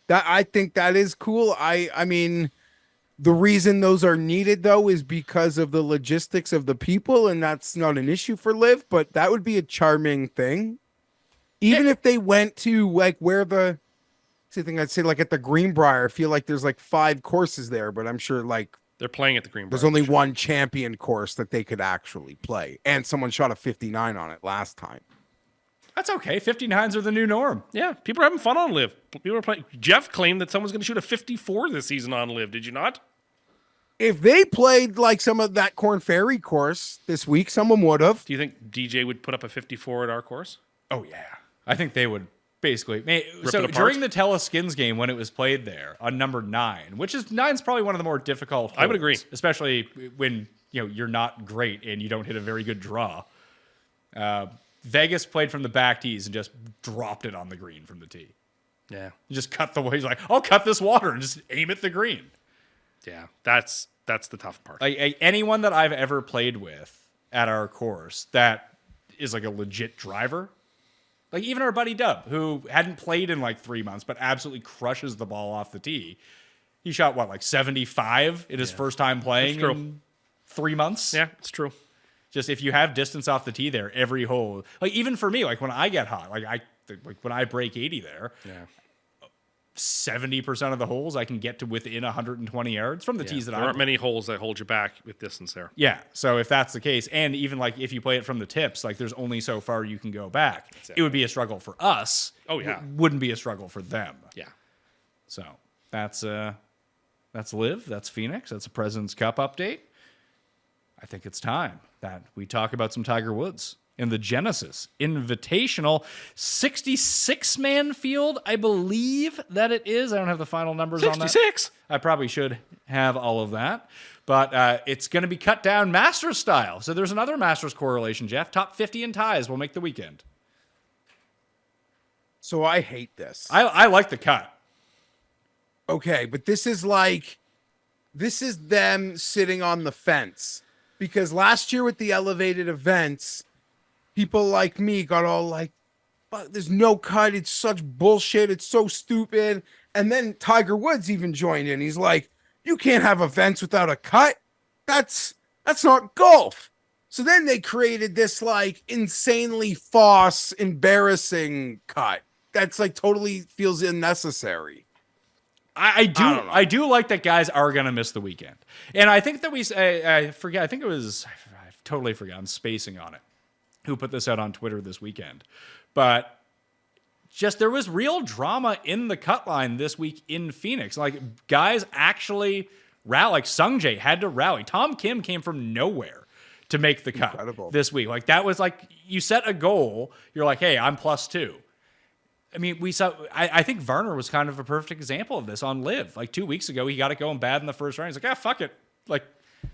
I think that is cool. I mean, the reason those are needed though is because of the logistics of the people, and that's not an issue for Liv, but that would be a charming thing. Even if they went to like where the thing I'd say like at the Greenbrier, I feel like there's like 5 courses there, but I'm sure like They're playing at the Greenbrier. there's only one champion course that they could actually play, and someone shot a 59 on it last time. That's okay. 59s are the new norm. Yeah, people are having fun on Live. People are playing. Jeff claimed that someone's going to shoot a 54 this season on Live. Did you not? If they played like some of that Corn Ferry course this week, someone would have. Do you think DJ would put up a 54 at our course? Oh yeah, I think they would basically. So it apart? during the Tella Skins game when it was played there on number 9, which is 9's probably one of the more difficult. I would holes, agree. especially when you're not great and you don't hit a very good draw. Vegas played from the back tees and just dropped it on the green from the tee. Yeah. He just cut the way. He's like, I'll cut this water and just aim at the green. Yeah, that's the tough part. Like anyone that I've ever played with at our course that is like a legit driver, like even our buddy Dub, who hadn't played in like 3 months, but absolutely crushes the ball off the tee. He shot what, like 75 in his first time playing That's true. in 3 months? Yeah, it's true. Just if you have distance off the tee there, every hole, like even for me, like when I get hot, like when I break 80 there, Yeah. 70% of the holes I can get to within 120 yards from the tees that There aren't many holes that hold you back with distance there. Yeah, so if that's the case, and even like if you play it from the tips, like there's only so far you can go back. Exactly. It would be a struggle for us. Oh, yeah. Wouldn't be a struggle for them. Yeah. So that's Live, that's Phoenix, that's a President's Cup update. I think it's time that we talk about some Tiger Woods in the Genesis Invitational 66-man field, I believe that it is. I don't have the final numbers on that. 66. I probably should have all of that. But it's going to be cut down Masters style. So there's another Masters correlation, Geoff. Top 50 in ties will make the weekend. So I hate this. I like the cut. Okay, but this is them sitting on the fence, because last year with the elevated events, people like me got all like, but there's no cut. It's such bullshit. It's so stupid. And then Tiger Woods even joined in. He's like, you can't have events without a cut. That's not golf. So then they created this like insanely false, embarrassing cut. That's like totally feels unnecessary. I do like that guys are going to miss the weekend. And I think that I forget, I think it was, I totally forgot, I'm spacing on it, who put this out on Twitter this weekend. But just there was real drama in the cut line this week in Phoenix. Like guys actually rally, like Sung Jae had to rally. Tom Kim came from nowhere to make the cut this week. Like that was like, you set a goal, you're like, hey, I'm +2. I mean, we saw. I think Varner was kind of a perfect example of this on Live. Like 2 weeks ago, he got it going bad in the first round. He's like, fuck it. Like,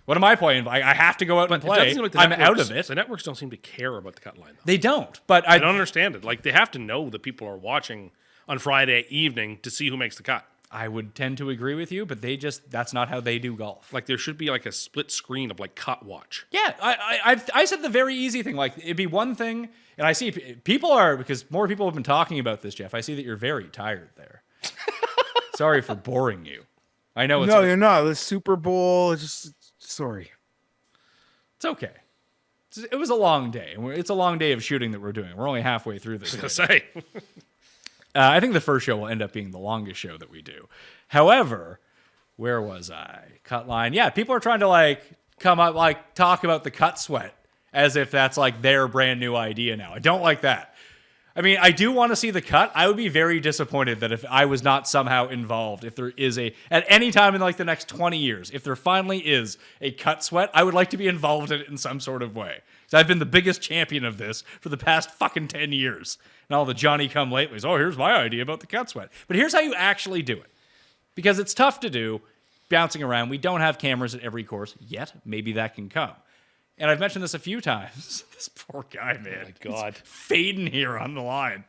what am I playing? I have to go out and play. I'm out of it. The networks don't seem to care about the cut line, though. They don't. But I don't understand it. Like, they have to know that people are watching on Friday evening to see who makes the cut. I would tend to agree with you, but that's not how they do golf. Like, there should be like a split screen of like cut watch. Yeah, I said the very easy thing. Like, it'd be one thing, and I see people are, because more people have been talking about this, Geoff. I see that you're very tired there. Sorry for boring you. I know it's... No, you're not. The Super Bowl, sorry. It's okay. It was a long day. It's a long day of shooting that we're doing. We're only halfway through this. I was going to say. I think the first show will end up being the longest show that we do. However, where was I? Cut line. Yeah, people are trying to like come up, like talk about the cut sweat as if that's like their brand new idea now. I don't like that. I mean, I do want to see the cut. I would be very disappointed that if I was not somehow involved, if there is at any time in like the next 20 years, if there finally is a cut sweat, I would like to be involved in it in some sort of way. So I've been the biggest champion of this for the past fucking 10 years. And all the Johnny-come-latelys, here's my idea about the cut sweat. But here's how you actually do it. Because it's tough to do, bouncing around. We don't have cameras at every course yet. Maybe that can come. And I've mentioned this a few times. This poor guy, man. Oh, my God. He's fading here on the line.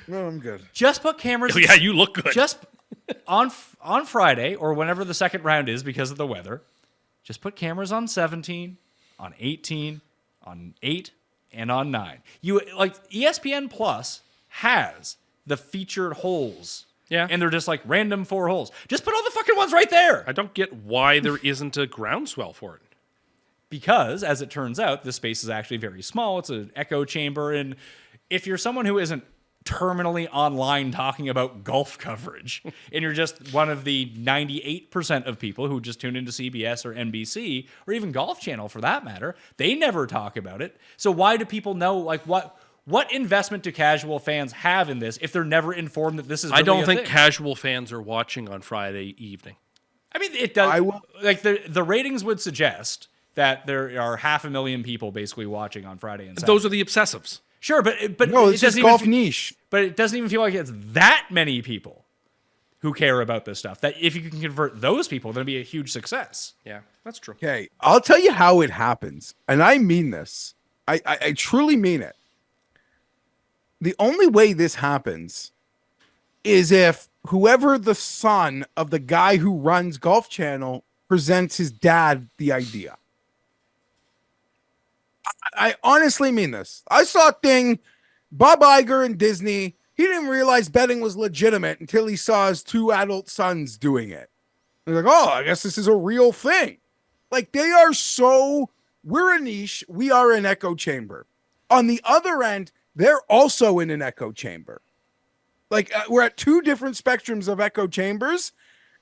No, I'm good. Just put cameras... Oh, yeah, you look good. Just on Friday, or whenever the second round is because of the weather, just put cameras on 17, on 18, on 8, and on 9. You like ESPN Plus has the featured holes. Yeah. And they're just like random 4 holes. Just put all the fucking ones right there. I don't get why there isn't a groundswell for it. Because, as it turns out, this space is actually very small. It's an echo chamber. And if you're someone who isn't terminally online talking about golf coverage, and you're just one of the 98% of people who just tune into CBS or NBC, or even Golf Channel for that matter, they never talk about it. So why do people know, like, what investment do casual fans have in this if they're never informed that this is really I don't a think thing? Casual fans are watching on Friday evening. I mean, it does. Like, the ratings would suggest that there are 500,000 people basically watching on Friday and Saturday. Those are the obsessives. Sure, but No, it it's just doesn't golf even, niche. But it doesn't even feel like it's that many people who care about this stuff. That if you can convert those people, then it'd be a huge success. Yeah, that's true. Okay, I'll tell you how it happens, and I mean this. I truly mean it. The only way this happens is if whoever the son of the guy who runs Golf Channel presents his dad the idea. I honestly mean this. I saw a thing, Bob Iger and Disney, he didn't realize betting was legitimate until he saw his 2 adult sons doing it. He's like, oh, I guess this is a real thing. Like, they are so, we're a niche, we are an echo chamber. On the other end, they're also in an echo chamber. Like we're at two different spectrums of echo chambers,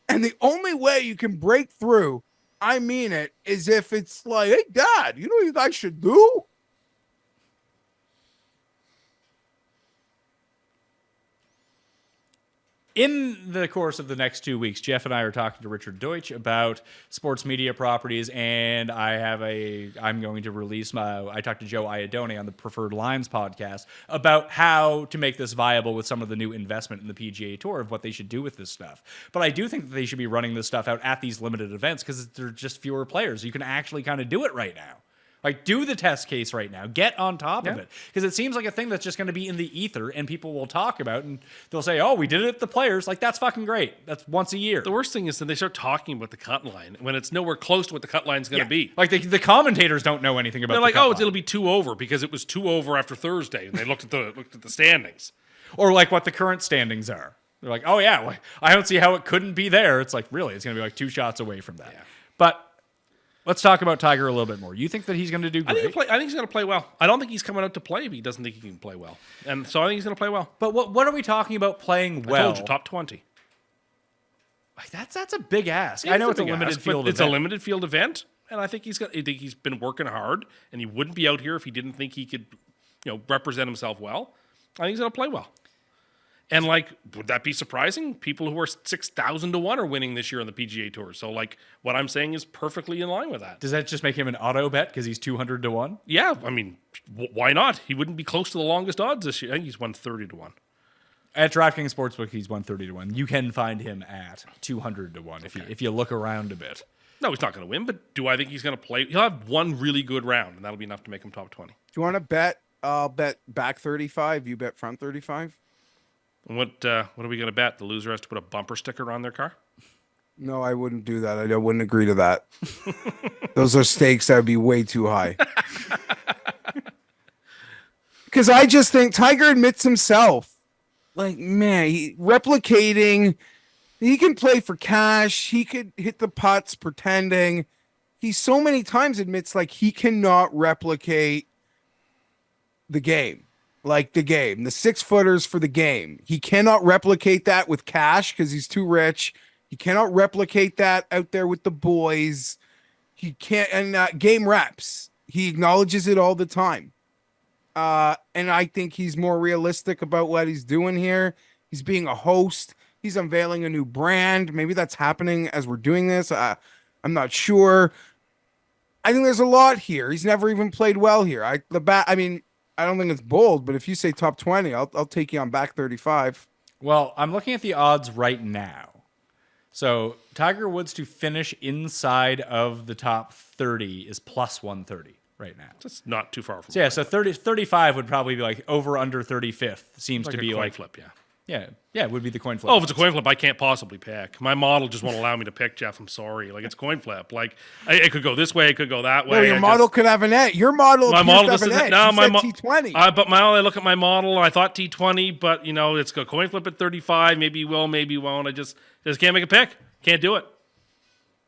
and the only way you can break through, I mean it, is if it's like, hey, Dad, you know what you guys should do? In the course of the next 2 weeks, Geoff and I are talking to Richard Deutsch about sports media properties, and I'm going to release I talked to Joe Iadone on the Preferred Lines podcast about how to make this viable with some of the new investment in the PGA Tour of what they should do with this stuff. But I do think that they should be running this stuff out at these limited events because there are just fewer players. You can actually kind of do it right now. Like, do the test case right now. Get on top of it. Because it seems like a thing that's just going to be in the ether and people will talk about and they'll say, oh, we did it at the Players. Like, that's fucking great. That's once a year. The worst thing is that they start talking about the cut line when it's nowhere close to what the cut line's going to be. Like, the commentators don't know anything about They're the like, cut oh, line. it'll be 2 over because it was 2 over after Thursday. And they looked at the standings. Or like what the current standings are. They're like, oh, yeah, well, I don't see how it couldn't be there. It's like, really, it's going to be like 2 shots away from that. Yeah. But let's talk about Tiger a little bit more. You think that he's going to do great? I think he's going to play well. I don't think he's coming out to play if he doesn't think he can play well. And so I think he's going to play well. But what are we talking about playing well? I told you, top 20. Like, that's a big ask. It I is know it's a big limited ask, field but it's event. a limited field event, and I think he's been working hard, and he wouldn't be out here if he didn't think he could, represent himself well. I think he's going to play well. And, like, would that be surprising? People who are 6,000 to 1 are winning this year on the PGA Tour. So, like, what I'm saying is perfectly in line with that. Does that just make him an auto bet because he's 200 to 1? Yeah, I mean, why not? He wouldn't be close to the longest odds this year. I think he's 130 to 1. At DraftKings Sportsbook, he's 130 to 1. You can find him at 200 to 1 if you look around a bit. No, he's not going to win, but do I think he's going to play? He'll have one really good round, and that'll be enough to make him top 20. Do you want to bet? I'll bet back 35. You bet front 35. And what are we going to bet? The loser has to put a bumper sticker on their car? No, I wouldn't do that. I wouldn't agree to that. Those are stakes that would be way too high. Because I just think Tiger admits himself, like, man, replicating, he can play for cash. He could hit the putts pretending. He so many times admits, like, he cannot replicate the game. Like the 6-footers for the game. He cannot replicate that with cash because he's too rich. He cannot replicate that out there with the boys. He can't, and game reps. He acknowledges it all the time. And I think he's more realistic about what he's doing here. He's being a host. He's unveiling a new brand. Maybe that's happening as we're doing this. I'm not sure. I think there's a lot here. He's never even played well here. I don't think it's bold, but if you say top 20, I'll take you on back 35. Well, I'm looking at the odds right now. So Tiger Woods to finish inside of the top 30 is plus 130 right now. That's not too far from So yeah, so 35 would probably be like over under 35th. Seems like to a be coin like flip, yeah. Yeah, it would be the coin flip. Oh, if it's a coin flip, I can't possibly pick. My model just won't allow me to pick, Jeff. I'm sorry. Like, it's coin flip. Like, it could go this way, it could go that way. No, your model could have an edge. Your model My model have doesn't. an edge. No, You my said T20. But I look at my model. I thought T20, but it's a coin flip at 35. Maybe he will, maybe he won't. I just can't make a pick. Can't do it.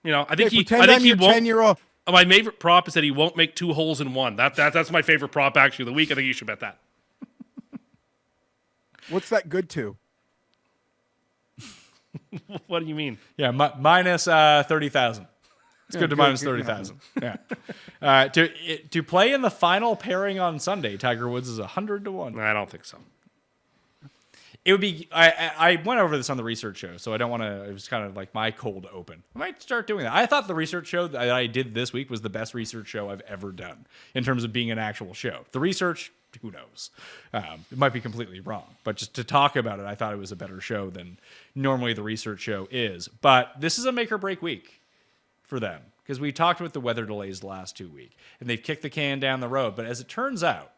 I think he. Pretend I think I'm he your won't. 10-year-old. My favorite prop is that he won't make 2 holes in one. That's my favorite prop actually of the week. I think you should bet that. What's that good to? What do you mean? Yeah, minus 30,000. It's good to minus 30,000. Yeah. To play in the final pairing on Sunday, Tiger Woods is 100 to 1. I don't think so. It would be. I went over this on the research show, so I don't want to. It was kind of like my cold open. I might start doing that. I thought the research show that I did this week was the best research show I've ever done in terms of being an actual show. The research, who knows? It might be completely wrong, but just to talk about it, I thought it was a better show than normally the research show is. But this is a make or break week for them because we talked about the weather delays the last 2 weeks, and they've kicked the can down the road. But as it turns out,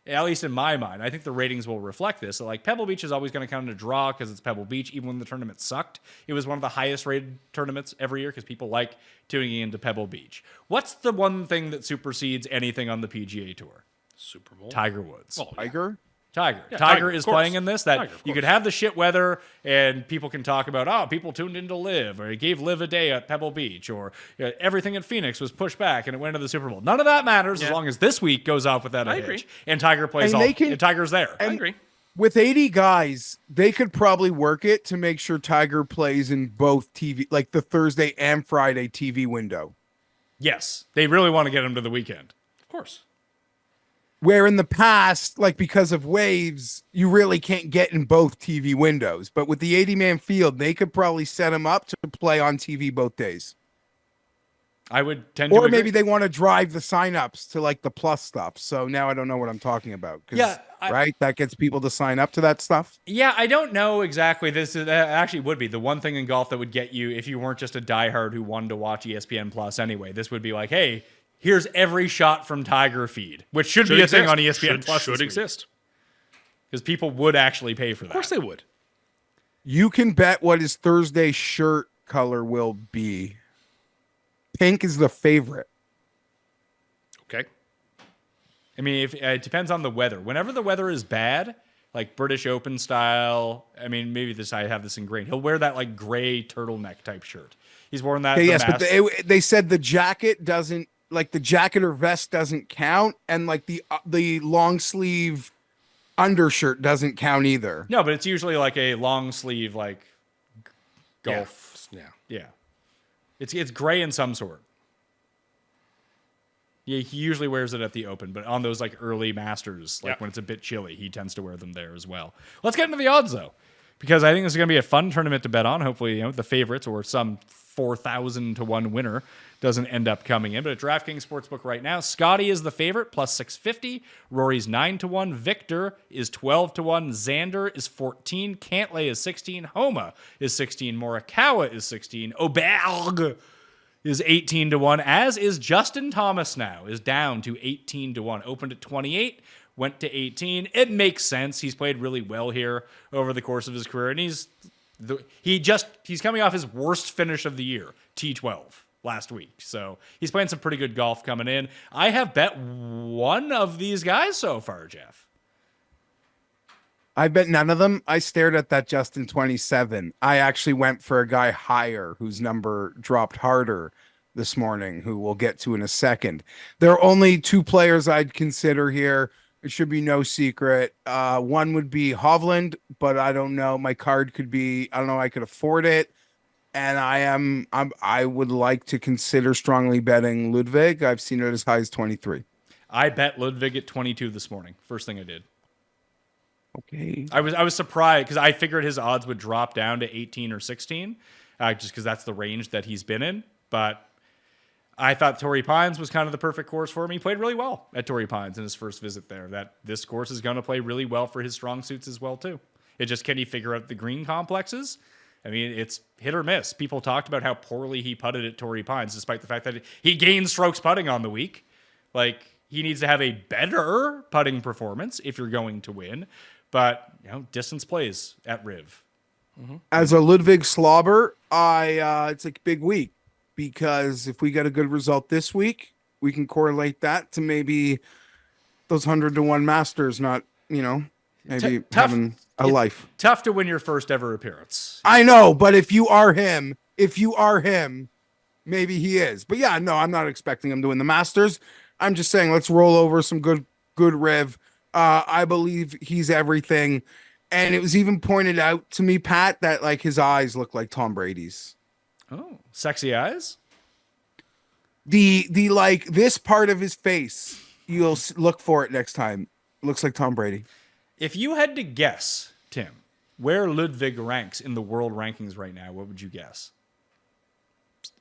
at least in my mind, I think the ratings will reflect this. So like Pebble Beach is always going to count a draw because it's Pebble Beach. Even when the tournament sucked, it was one of the highest rated tournaments every year because people like tuning into Pebble Beach. What's the one thing that supersedes anything on the PGA Tour? Super Bowl. Tiger Woods. Oh, yeah. Tiger? Tiger. Yeah, Tiger Tiger, is of course. playing in this. That Tiger, of you course. could have the shit weather and people can talk about, people tuned into Live or he gave Live a day at Pebble Beach or everything at Phoenix was pushed back and it went to the Super Bowl. None of that matters as long as this week goes off without a I hitch. agree. And Tiger plays And all. they can- and Tiger's there. I agree. With 80 guys, they could probably work it to make sure Tiger plays in both TV, like the Thursday and Friday TV window. Yes, they really want to get him to the weekend. Of course. Where in the past, like because of waves, you really can't get in both TV windows. But with the 80-man field, they could probably set him up to play on TV both days. I would tend to Or agree. maybe they want to drive the signups to like the plus stuff. So now I don't know what I'm talking about. 'Cause, Yeah, right? That gets people to sign up to that stuff. Yeah, I don't know exactly. That actually would be the one thing in golf that would get you if you weren't just a diehard who wanted to watch ESPN Plus anyway. This would be like, hey, here's every shot from Tiger feed, which should be a thing on ESPN Plus. Should exist. Because people would actually pay for that. Of course they would. You can bet what his Thursday shirt color will be. Pink is the favorite. Okay. I mean, it depends on the weather. Whenever the weather is bad, like British Open style, I mean, maybe I have this ingrained. He'll wear that like gray turtleneck type shirt. He's worn that. Okay, yes, but they said the jacket doesn't, like the jacket or vest doesn't count, and like the long sleeve undershirt doesn't count either. No, but it's usually like a long sleeve, like golf. Yeah. It's gray in some sort. Yeah, he usually wears it at the Open, but on those like early Masters, like when it's a bit chilly, he tends to wear them there as well. Let's get into the odds though, because I think this is going to be a fun tournament to bet on. Hopefully, the favorites or some 4,000 to 1 winner doesn't end up coming in. But at DraftKings Sportsbook right now, Scotty is the favorite, plus 650. Rory's 9 to 1. Victor is 12 to 1. Xander is 14. Cantlay is 16. Homa is 16. Morikawa is 16. Oberg is 18 to 1, as is Justin Thomas now, is down to 18 to 1. Opened at 28, went to 18. It makes sense. He's played really well here over the course of his career, and he's coming off his worst finish of the year, T12 last week. So he's playing some pretty good golf coming in. I have bet one of these guys so far, Geoff. I bet none of them. I stared at that Justin 27. I actually went for a guy higher whose number dropped harder this morning, who we'll get to in a second. There are only two players I'd consider here. It should be no secret. One would be Hovland, but I don't know. My card could be, I don't know, I could afford it. And I would like to consider strongly betting Ludwig. I've seen it as high as 23. I bet Ludwig at 22 this morning. First thing I did. Okay. I was surprised because I figured his odds would drop down to 18 or 16, just because that's the range that he's been in. But I thought Torrey Pines was kind of the perfect course for him. He played really well at Torrey Pines in his first visit there. That this course is going to play really well for his strong suits as well too. It just, can he figure out the green complexes? I mean, it's hit or miss. People talked about how poorly he putted at Torrey Pines, despite the fact that he gained strokes putting on the week. Like, he needs to have a better putting performance if you're going to win. But, distance plays at Riv. As a Ludwig slobber, it's a big week, because if we get a good result this week, we can correlate that to maybe those 100 to 1 Masters not, maybe having a life. Tough to win your first ever appearance. I know, but if you are him, maybe he is. But yeah, no, I'm not expecting him to win the Masters. I'm just saying, let's roll over some good Riv. I believe he's everything. And it was even pointed out to me, Pat, that like his eyes look like Tom Brady's. Oh, sexy eyes? The like this part of his face, you'll look for it next time. Looks like Tom Brady. If you had to guess, Tim, where Ludwig ranks in the world rankings right now, what would you guess?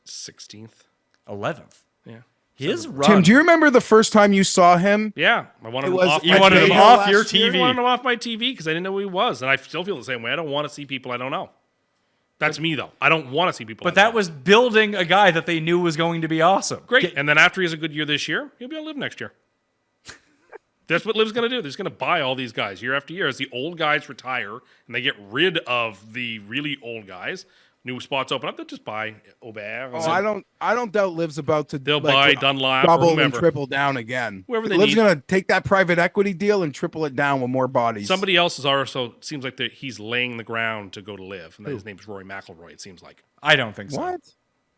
16th. 11th. Yeah. His run. Tim, do you remember the first time you saw him? Yeah. I wanted him was- off You my wanted him TV. off your last year? TV. I wanted him off my TV because I didn't know who he was. And I still feel the same way. I don't want to see people I don't know. That's me, though. I don't want to see people But I that don't was building a guy that they knew was going to be awesome. Great. And then after he has a good year this year, he'll be able to live next year. That's what Liv's going to do. They're just going to buy all these guys year after year. As the old guys retire and they get rid of the really old guys, new spots open up, they'll just buy Aubert. Oh, I don't doubt Liv's about to They'll buy Dunlap or double and whomever. triple down again. Whoever they Liv's need. gonna take that private equity deal and triple it down with more bodies. Somebody else is also, seems like he's laying the ground to go to Live. And his name's Rory McIlroy, it seems like. I don't think so. What?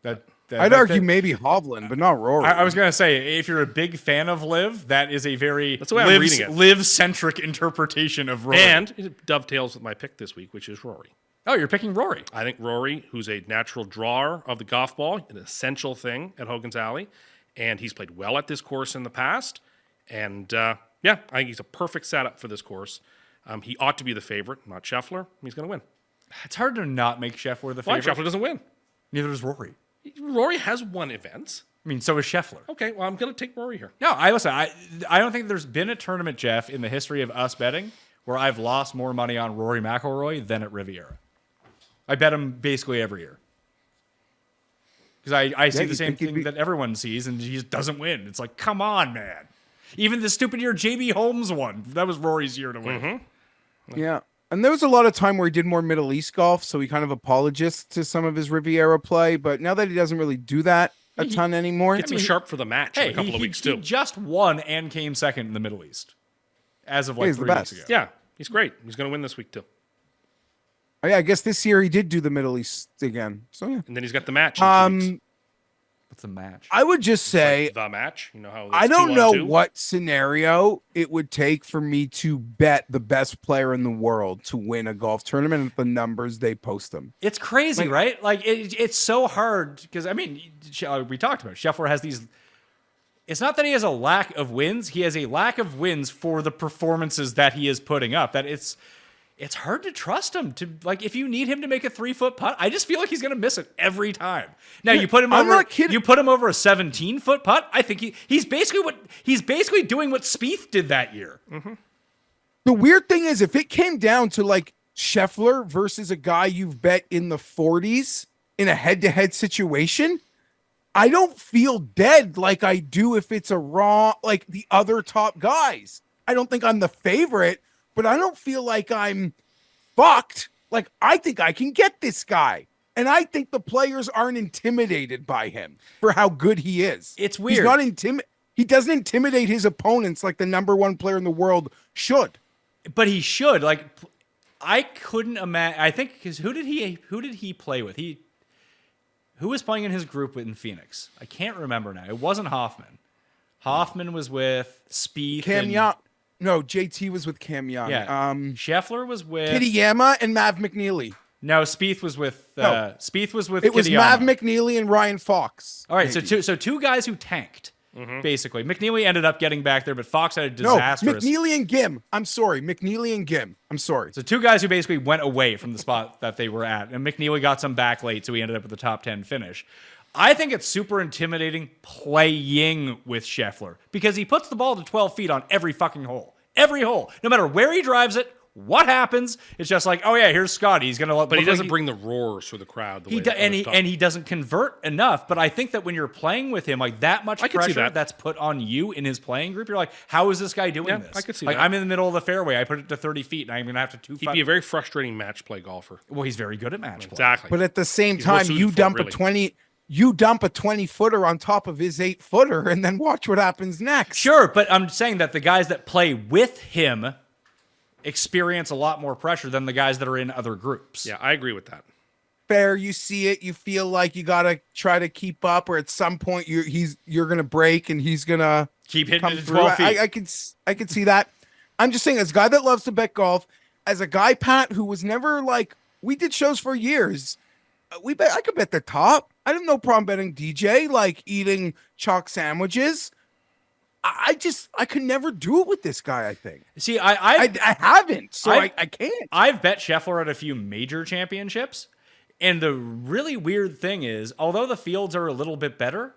That I'd argue maybe Hovland, but not Rory. I was gonna say, if you're a big fan of Liv, that is a very That's the way I'm reading it. Liv-centric interpretation of Rory. And it dovetails with my pick this week, which is Rory. Oh, you're picking Rory. I think Rory, who's a natural drawer of the golf ball, an essential thing at Hogan's Alley, and he's played well at this course in the past. And I think he's a perfect setup for this course. He ought to be the favorite, not Scheffler. He's going to win. It's hard to not make Scheffler the Why? favorite. Scheffler doesn't win. Neither does Rory. Rory has won events. I mean, so is Scheffler. Okay, well, I'm going to take Rory here. No, I don't think there's been a tournament, Jeff, in the history of us betting where I've lost more money on Rory McIlroy than at Riviera. I bet him basically every year. Because I see the same thing that everyone sees, and he just doesn't win. It's like, come on, man. Even the stupid year JB Holmes won. That was Rory's year to win. Mm-hmm. Yeah. And there was a lot of time where he did more Middle East golf, so he kind of apologized to some of his Riviera play. But now that he doesn't really do that a ton anymore. Gets him sharp for the match in a couple of weeks, too. He just won and came second in the Middle East as of like 3 weeks ago. Yeah, he's great. He's going to win this week, too. Oh, yeah, I guess this year he did do the Middle East again. So, yeah. And then he's got the match in 2 weeks. What's a match? I would just say Like the match. You know how I don't know 2-on-2? what scenario it would take for me to bet the best player in the world to win a golf tournament at the numbers they post them. It's crazy, right? Like it's so hard because I mean, we talked about it. Scheffler has these. It's not that he has a lack of wins; he has a lack of wins for the performances that he is putting up. That it's hard to trust him to like if you need him to make a 3-foot putt. I just feel like he's going to miss it every time. Now you put him I'm over. not kidding. You put him over a 17-foot putt. I think he's basically doing what Spieth did that year. Mm-hmm. The weird thing is, if it came down to like Scheffler versus a guy you've bet in the 40s in a head-to-head situation, I don't feel dead like I do if it's a raw, like the other top guys. I don't think I'm the favorite, but I don't feel like I'm fucked. Like, I think I can get this guy. And I think the players aren't intimidated by him for how good he is. It's weird. He's not he doesn't intimidate his opponents like the number one player in the world should. But he should. Like, I couldn't imagine. I think because who did he play with? Who was playing in his group in Phoenix? I can't remember now. It wasn't Hoffman. Hoffman was with Spieth. Cam Young. No, JT was with Cam Young. Yeah. Scheffler was with Kitayama and Mav McNeely. No, Spieth was with Spieth was with It was Kitayama. Mav McNeely and Ryan Fox. All right, maybe. so two guys who tanked. Basically, McNeely ended up getting back there, but Fox had a disastrous. McNeely and Gim. I'm sorry, McNeely and Gim. I'm sorry. So two guys who basically went away from the spot that they were at, and McNeely got some back late, so he ended up with a top 10 finish. I think it's super intimidating playing with Scheffler because he puts the ball to 12 feet on every fucking hole. Every hole. No matter where he drives it, what happens, it's just like, oh yeah, here's Scotty. He's going to But he doesn't bring the roars for the crowd. And he doesn't convert enough. But I think that when you're playing with him, like that much pressure that's put on you in his playing group, you're like, how is this guy doing this? I could see like, that. I'm in the middle of the fairway. I put it to 30 feet, and I'm going to have to He'd be a very frustrating match play golfer. Well, he's very good at match play. Exactly. But at the same He's more time, suited you for it, dump really. you dump a 20-footer on top of his 8-footer and then watch what happens next. Sure, but I'm saying that the guys that play with him experience a lot more pressure than the guys that are in other groups. Yeah, I agree with that. Fair, you see it, you feel like you got to try to keep up, or at some point you're going to break and he's going to Keep hitting come it to through. 12 feet. I could see that. I'm just saying, as a guy that loves to bet golf, as a guy, Pat, who was never like, we did shows for years. I could bet the top. I have no problem betting DJ, like eating chalk sandwiches. I could never do it with this guy, I think. See, I haven't, so I can't. I've bet Scheffler at a few major championships, and the really weird thing is, although the fields are a little bit better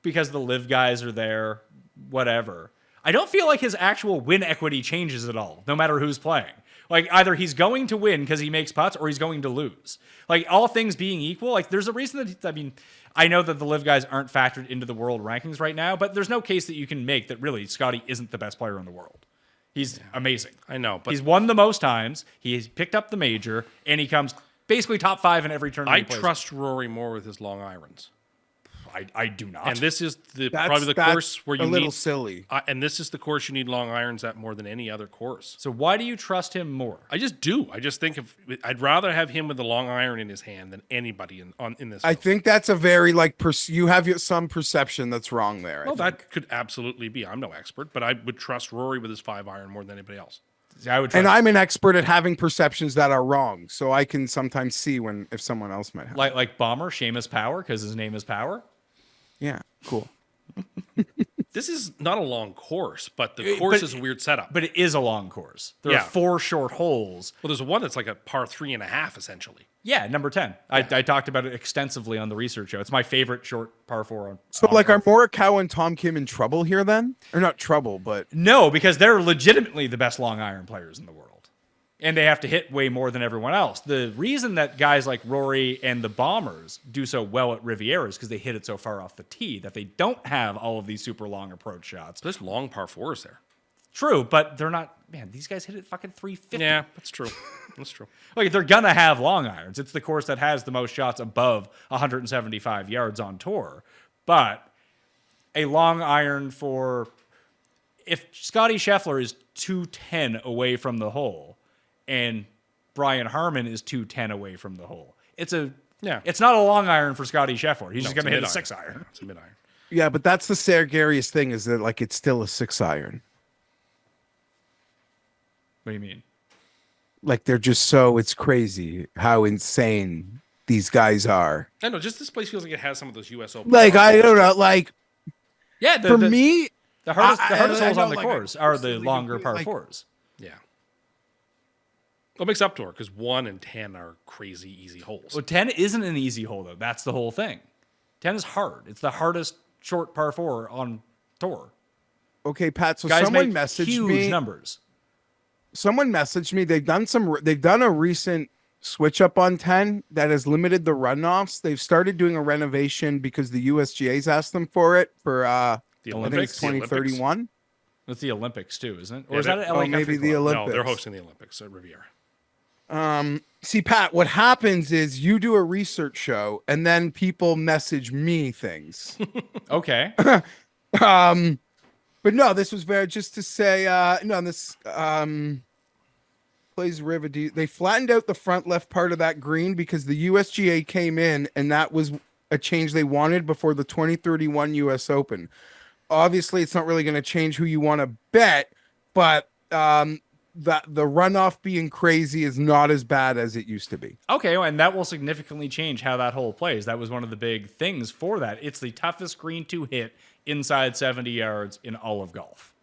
because the live guys are there, whatever, I don't feel like his actual win equity changes at all, no matter who's playing. Like, either he's going to win because he makes putts, or he's going to lose. Like, all things being equal, like, there's a reason that, I mean, I know that the live guys aren't factored into the world rankings right now, but there's no case that you can make that really Scotty isn't the best player in the world. He's amazing. I know, but he's won the most times. He's picked up the major, and he comes basically top 5 in every tournament. I trust Rory more with his long irons. I do not. And this is That's probably the course where you a little need silly. and this is the course you need long irons at more than any other course. So why do you trust him more? I just do. I just think I'd rather have him with the long iron in his hand than anybody in this. I field. think that's a very you have some perception that's wrong there. Well, that could absolutely be. I'm no expert, but I would trust Rory with his 5 iron more than anybody else. I would trust And I'm an expert at having perceptions that are wrong, so I can sometimes see if someone else might have. like Bomber, Seamus Power, because his name is Power. Yeah, cool. This is not a long course, but the course is a weird setup. But it is a long course. There Yeah. are 4 short holes. Well, there's one that's like a par 3.5, essentially. Yeah, number 10. I talked about it extensively on the research show. It's my favorite short par 4 on. So, on like, Earth. are Morikawa and Tom Kim in trouble here then? Or not trouble, but No, because they're legitimately the best long iron players in the world. And they have to hit way more than everyone else. The reason that guys like Rory and the Bombers do so well at Riviera is because they hit it so far off the tee that they don't have all of these super long approach shots. There's long par 4s there. True, but they're not. Man, these guys hit it fucking 350. Yeah, that's true. That's true. Like, they're gonna have long irons. It's the course that has the most shots above 175 yards on tour. But a long iron for if Scotty Scheffler is 210 away from the hole and Brian Harmon is 210 away from the hole, it's not a long iron for Scotty Scheffler. He's just gonna hit a 6 iron. It's a mid iron. yeah, but that's the Sergarius thing is that like it's still a 6 iron. What do you mean? Like they're just it's crazy how insane these guys are. I know, just this place feels like it has some of those U.S. Open. Like I don't know, like Yeah, for me, the hardest I holes on know, the like, course I are the personally longer agree, par like- 4s. Yeah. Well, it makes up to her because 1 and 10 are crazy easy holes. Well, 10 isn't an easy hole, though. That's the whole thing. 10 is hard. It's the hardest short par 4 on tour. okay, Pat. So Guys someone make messaged huge me. numbers. Someone messaged me. They've done a recent switch up on 10 that has limited the runoffs. They've started doing a renovation because the USGA's asked them for it for The I think it's Olympics? The Olympics? 2031. It's the Olympics, too, isn't it? Or Yeah, is that they- an LA oh, maybe Country the Club? Olympics. No, they're hosting the Olympics at Riviera. See, Pat, what happens is you do a research show and then people message me things. Okay. But no, this was just to say, this plays River. They flattened out the front left part of that green because the USGA came in and that was a change they wanted before the 2031 US Open. Obviously, it's not really going to change who you want to bet, but the runoff being crazy is not as bad as it used to be. Okay, and that will significantly change how that hole plays. That was one of the big things for that. It's the toughest green to hit inside 70 yards in all of golf,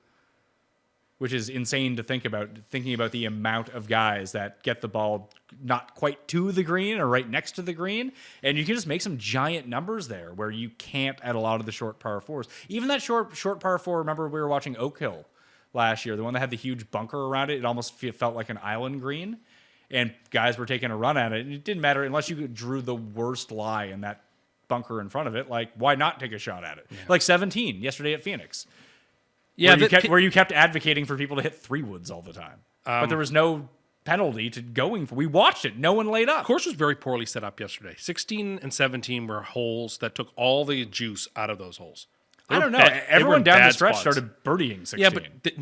which is insane to think about, thinking about the amount of guys that get the ball not quite to the green or right next to the green. And you can just make some giant numbers there where you can't at a lot of the short par 4s. Even that short par 4, remember we were watching Oak Hill last year, the one that had the huge bunker around it. It almost felt like an island green. And guys were taking a run at it. And it didn't matter unless you drew the worst lie in that bunker in front of it. Like, why not take a shot at it? Yeah. Like 17 yesterday at Phoenix. Yeah, where you kept advocating for people to hit 3 woods all the time. But there was no penalty to going for. We watched it. No one laid up. The course was very poorly set up yesterday. 16 and 17 were holes that took all the juice out of those holes. I don't know. They were Everyone in down the bad stretch spots. started birdieing 16. Yeah, but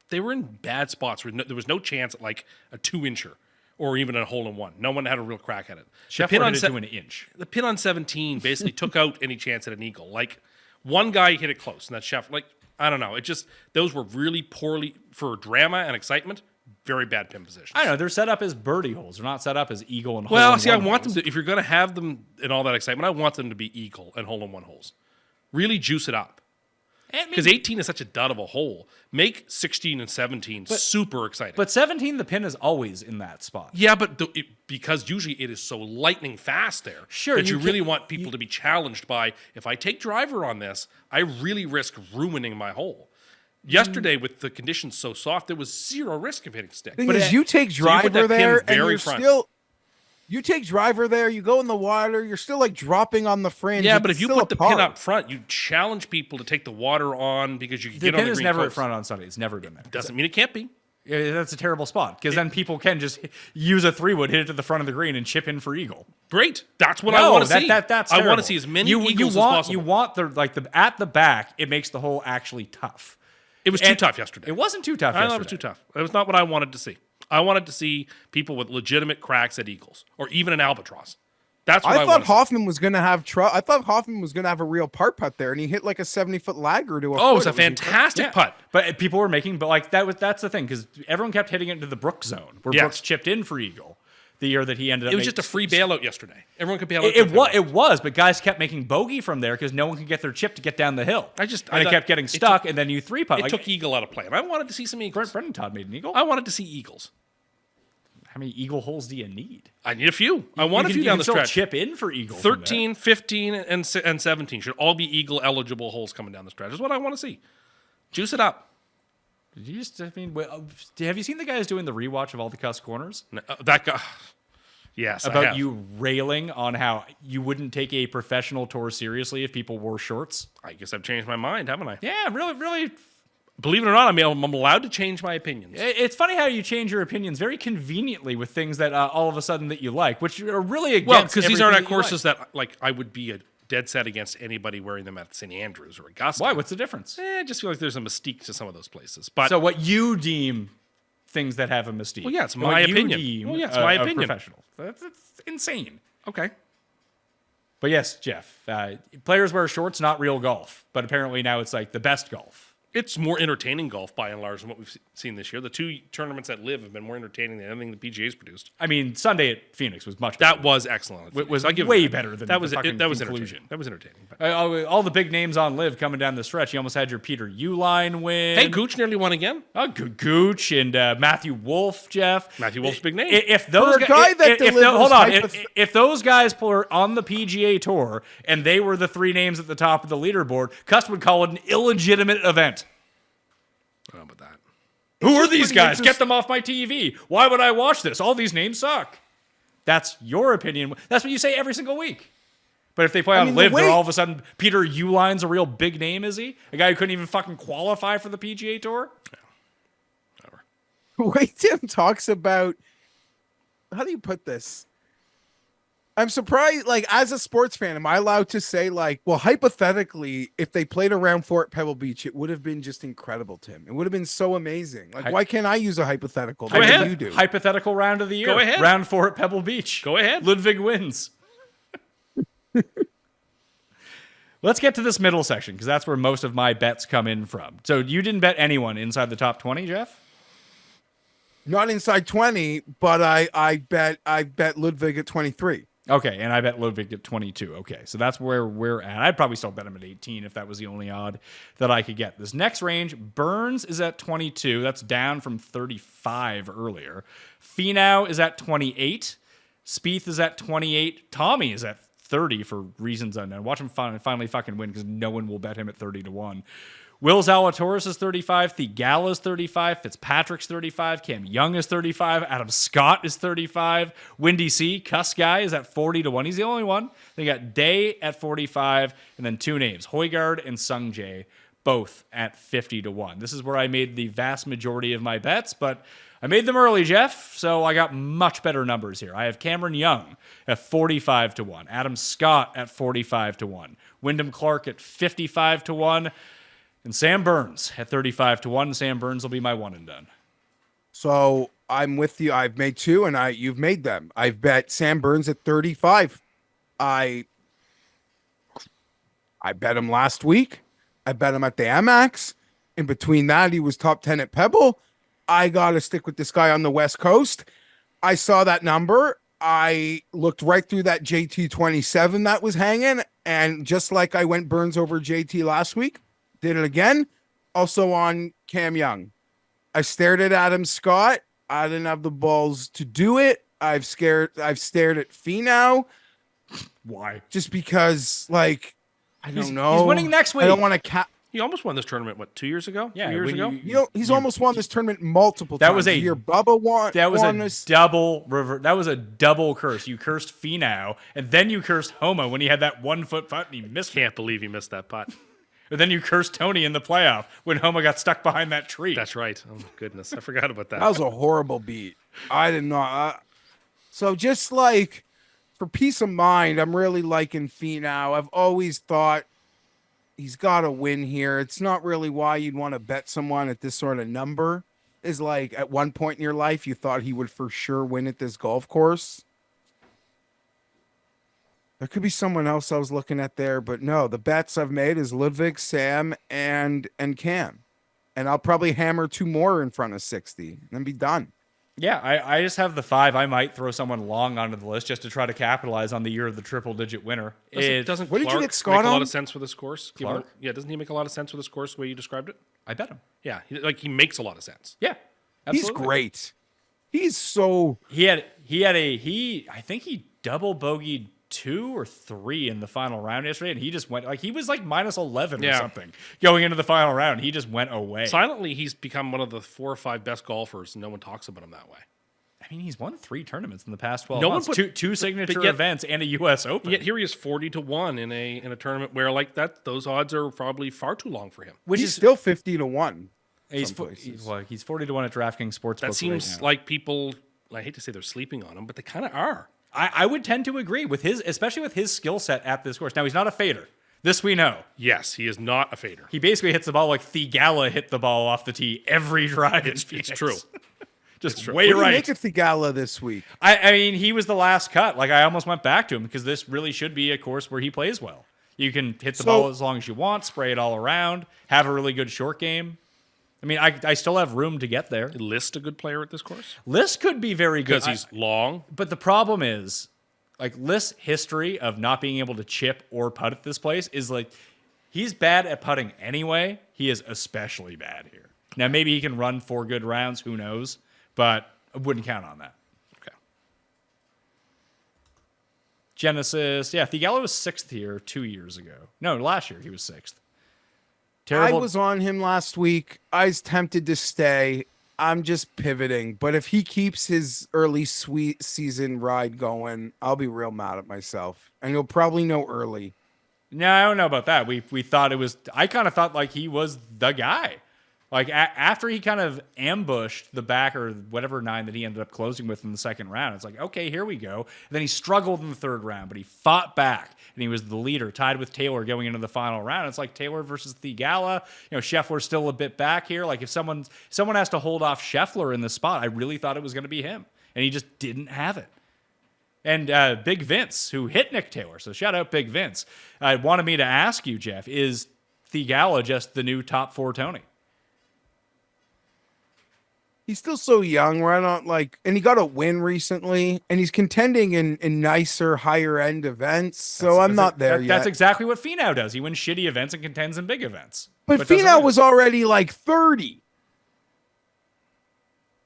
they were in bad spots. There was no chance at like a 2-incher or even a hole in one. No one had a real crack at it. Scheffler hit it to an inch. The pin on 17 basically took out any chance at an eagle. Like one guy hit it close, and that's Scheffler. Like I don't know. It just those were really poorly for drama and excitement. Very bad pin positions. I don't know. They're set up as birdie holes. They're not set up as eagle and hole. Well, in see, I one want holes. them to. If you're going to have them in all that excitement, I want them to be eagle and hole in one holes. Really juice it up. Because 18 is such a dud of a hole. Make 16 and 17 super exciting. But 17, the pin is always in that spot. Yeah, but because usually it is so lightning fast there. Sure, that you you really can- want people to be challenged by, if I take driver on this, I really risk ruining my hole. Yesterday, with the conditions so soft, there was zero risk of hitting stick. Thing is, you take So you put driver that pin there, and very you're front. still. You take driver there, you go in the water, you're still like dropping on the fringe. Yeah, it's but if you still put the a par. pin up front, you challenge people to take the water on because you can The get on pin the is green never close. at front on Sunday. It's never been there. Doesn't mean it can't be. That's a terrible spot because then people can just use a 3-wood, hit it to the front of the green, and chip in for eagle. Great. That's what I want to see. That's I want terrible. to see as many you eagles want, as possible. You want the at the back. It makes the hole actually tough. It was too tough yesterday. It wasn't too tough. I thought it was too tough. It was not what I wanted to see. I wanted to see people with legitimate cracks at eagles or even an albatross. That's what I thought wanted to see. Hoffman was going to have I thought Hoffman was going to have a real par putt there, and he hit like a 70-foot lagger to a. Oh, it was foot. a fantastic putt. But people were making, that's the thing because everyone kept hitting it into the Brooks zone where Yes. Brooks chipped in for eagle the year that he ended up. It was just a free bailout yesterday. Everyone could bail out. It was, but guys kept making bogey from there because no one could get their chip to get down the hill. I it kept getting stuck, and then you 3-putt. It took eagle out of play, and I wanted to see some eagles. Brendan Todd made an eagle. I wanted to see eagles. How many eagle holes do you need? I need a few. I want a few down the still stretch. chip in for eagle. from 13, 15, and 17 should all be eagle eligible holes coming down the stretch. Is what I want to see. Juice it up. there. Did you just? I mean, have you seen the guys doing the rewatch of all the Cust corners? That guy. Yes, I About have. you railing on how you wouldn't take a professional tour seriously if people wore shorts. I guess I've changed my mind, haven't I? Yeah, really. Believe it or not, I'm allowed to change my opinions. It's funny how you change your opinions very conveniently with things that all of a sudden that you like, which are really against. Well, because these aren't everything at that you courses that like I would be a dead set against anybody wearing them at St. Andrews or Augusta. Why? What's the difference? I just feel like there's a mystique to some of those places. But So what you deem things that have a mystique? Well, yeah, it's and my what you opinion. deem Well, yeah, it's my a opinion. Professional. That's insane. okay, But yes, Jeff, players wear shorts, not real golf. But apparently now it's like the best golf. it's more entertaining golf by and large than what we've seen this year. The two tournaments that live have been more entertaining than anything the PGA's produced. I mean, Sunday at Phoenix was much better. That was excellent. It was I'll give way it that. better than that was the fucking that was conclusion. entertaining. That was entertaining. But. All the big names on Live coming down the stretch. You almost had your Peter Uline win. Hey, Gooch nearly won again. Gooch and Matthew Wolf, Jeff. Matthew Wolf's a big name. If those For a guy that delivers hold on, hypoth- if those guys were on the PGA Tour and they were the three names at the top of the leaderboard, Cust would call it an illegitimate event. I don't know about that. Who are these pretty guys? interest- Get them off my TV. Why would I watch this? All these names suck. That's your opinion. That's what you say every single week. But if they play on mean, Live, the way- they're all of a sudden Peter Uline's a real big name, is he? A guy who couldn't even fucking qualify for the PGA Tour? Whatever. The way Tim talks about, how do you put this? I'm surprised, like, as a sports fan, am I allowed to say, like, well, hypothetically, if they played around Fort Pebble Beach, it would have been just incredible, Tim. It would have been so amazing. Like, why can't I use a hypothetical? Go the way ahead. you do. Hypothetical round of the year. Go ahead. Round 4 at Pebble Beach. Go ahead. Ludwig wins. Let's get to this middle section because that's where most of my bets come in from. So you didn't bet anyone inside the top 20, Jeff? Not inside 20, but I bet Ludwig at 23. Okay, and I bet Ludwig at 22. Okay, so that's where we're at. I'd probably still bet him at 18 if that was the only odd that I could get. This next range, Burns is at 22. That's down from 35 earlier. Finau is at 28. Spieth is at 28. Tommy is at 30 for reasons unknown. Watch him finally fucking win because no one will bet him at 30 to 1. Will Zalatoris is 35. Theegala is 35. Fitzpatrick's 35. Cam Young is 35. Adam Scott is 35. Windy C, Cust guy, is at 40 to 1. He's the only one. They got Day at 45, and then two names, Højgaard and Sung Jae, both at 50 to 1. This is where I made the vast majority of my bets, but I made them early, Jeff, so I got much better numbers here. I have Cameron Young at 45 to 1. Adam Scott at 45 to 1. Wyndham Clark at 55 to 1. And Sam Burns at 35 to 1. Sam Burns will be my one and done. So I'm with you. I've made two, and you've made them. I've bet Sam Burns at 35. I bet him last week. I bet him at the Amex. In between that, he was top 10 at Pebble. I got to stick with this guy on the West Coast. I saw that number. I looked right through that JT 27 that was hanging. And just like I went Burns over JT last week, did it again. Also on Cam Young. I stared at Adam Scott. I didn't have the balls to do it. I've stared at Finau. Why? Just because, like, I don't know. He's winning next week. I don't want to He almost won this tournament, what, 2 years ago? Yeah, 3 years when ago? You know, he's almost won this tournament multiple That times. was The year Bubba won. That was won a this. double that was a double curse. You cursed Finau, and then you cursed Homa when he had that 1 foot putt and he missed it. Can't believe he missed that putt. And then you cursed Tony in the playoff when Homa got stuck behind that tree. That's right. Oh, goodness. I forgot about that. That was a horrible beat. I did not. So just like for peace of mind, I'm really liking Finau. I've always thought he's got to win here. It's not really why you'd want to bet someone at this sort of number. Is like at one point in your life you thought he would for sure win at this golf course. There could be someone else I was looking at there, but no, the bets I've made is Ludwig, Sam, and Cam. And I'll probably hammer 2 more in front of 60 and then be done. Yeah, I just have the 5. I might throw someone long onto the list just to try to capitalize on the year of the triple-digit winner. Doesn't What did you Clark get Scott make a lot on? of sense for this course? Clark? Yeah, doesn't he make a lot of sense for this course the way you described it? I bet him. Yeah, he makes a lot of sense. Yeah, He's absolutely. great. He's so I think he double bogeyed 2 or 3 in the final round yesterday, and he just went he was like minus 11 or Yeah. something going into the final round. He just went away. Silently, he's become one of the 4 or 5 best golfers, and no one talks about him that way. I mean, he's won 3 tournaments in the past 12 No one months. put- two signature but yet- events and a U.S. Open. Yet here he is 40-1 in a tournament where like that those odds are probably far too long for him. which he's is still 50-1. he's some places. he's 40-1 at DraftKings Sportsbook. That seems right now. like people. I hate to say they're sleeping on him, but they kind of are. I would tend to agree with especially with his skill set at this course. Now he's not a fader. This we know. Yes, he is not a fader. He basically hits the ball like Thigala hit the ball off the tee every drive. It's true. Just true. way What do you right. make of Thigala this week? I mean, he was the last cut. Like, I almost went back to him because this really should be a course where he plays well. You can hit the ball as long as you want, spray it all around, have a really good short game. I mean, I still have room to get there. List a good player at this course List could be very good. because he's long. But the problem is, like, List's history of not being able to chip or putt at this place is like, he's bad at putting anyway. He is especially bad here. Now, maybe he can run 4 good rounds. Who knows? But I wouldn't count on that. Okay. Genesis, yeah, Thigala was 6th here 2 years ago. No, last year he was 6th. I Terrible. was on him last week. I was tempted to stay. I'm just pivoting. But if he keeps his early sweet season ride going, I'll be real mad at myself. And you'll probably know early. No, I don't know about that. We thought it was. I kind of thought like he was the guy. Like after he kind of ambushed the back or whatever 9 that he ended up closing with in the second round, it's like, okay, here we go. And then he struggled in the 3rd round, but he fought back and he was the leader, tied with Taylor going into the final round. It's like Taylor versus Thigala. You know, Scheffler's still a bit back here. Like if someone has to hold off Scheffler in the spot, I really thought it was going to be him, and he just didn't have it. And Big Vince, who hit Nick Taylor, so shout out Big Vince, wanted me to ask you, Jeff, is Thigala just the new top 4 Tony? He's still so young, where I don't like, and he got a win recently, and he's contending in nicer, higher end events. So I'm not there yet. That's exactly what Finau does. He wins shitty events and contends in big events. But doesn't Finau win. was already like 30.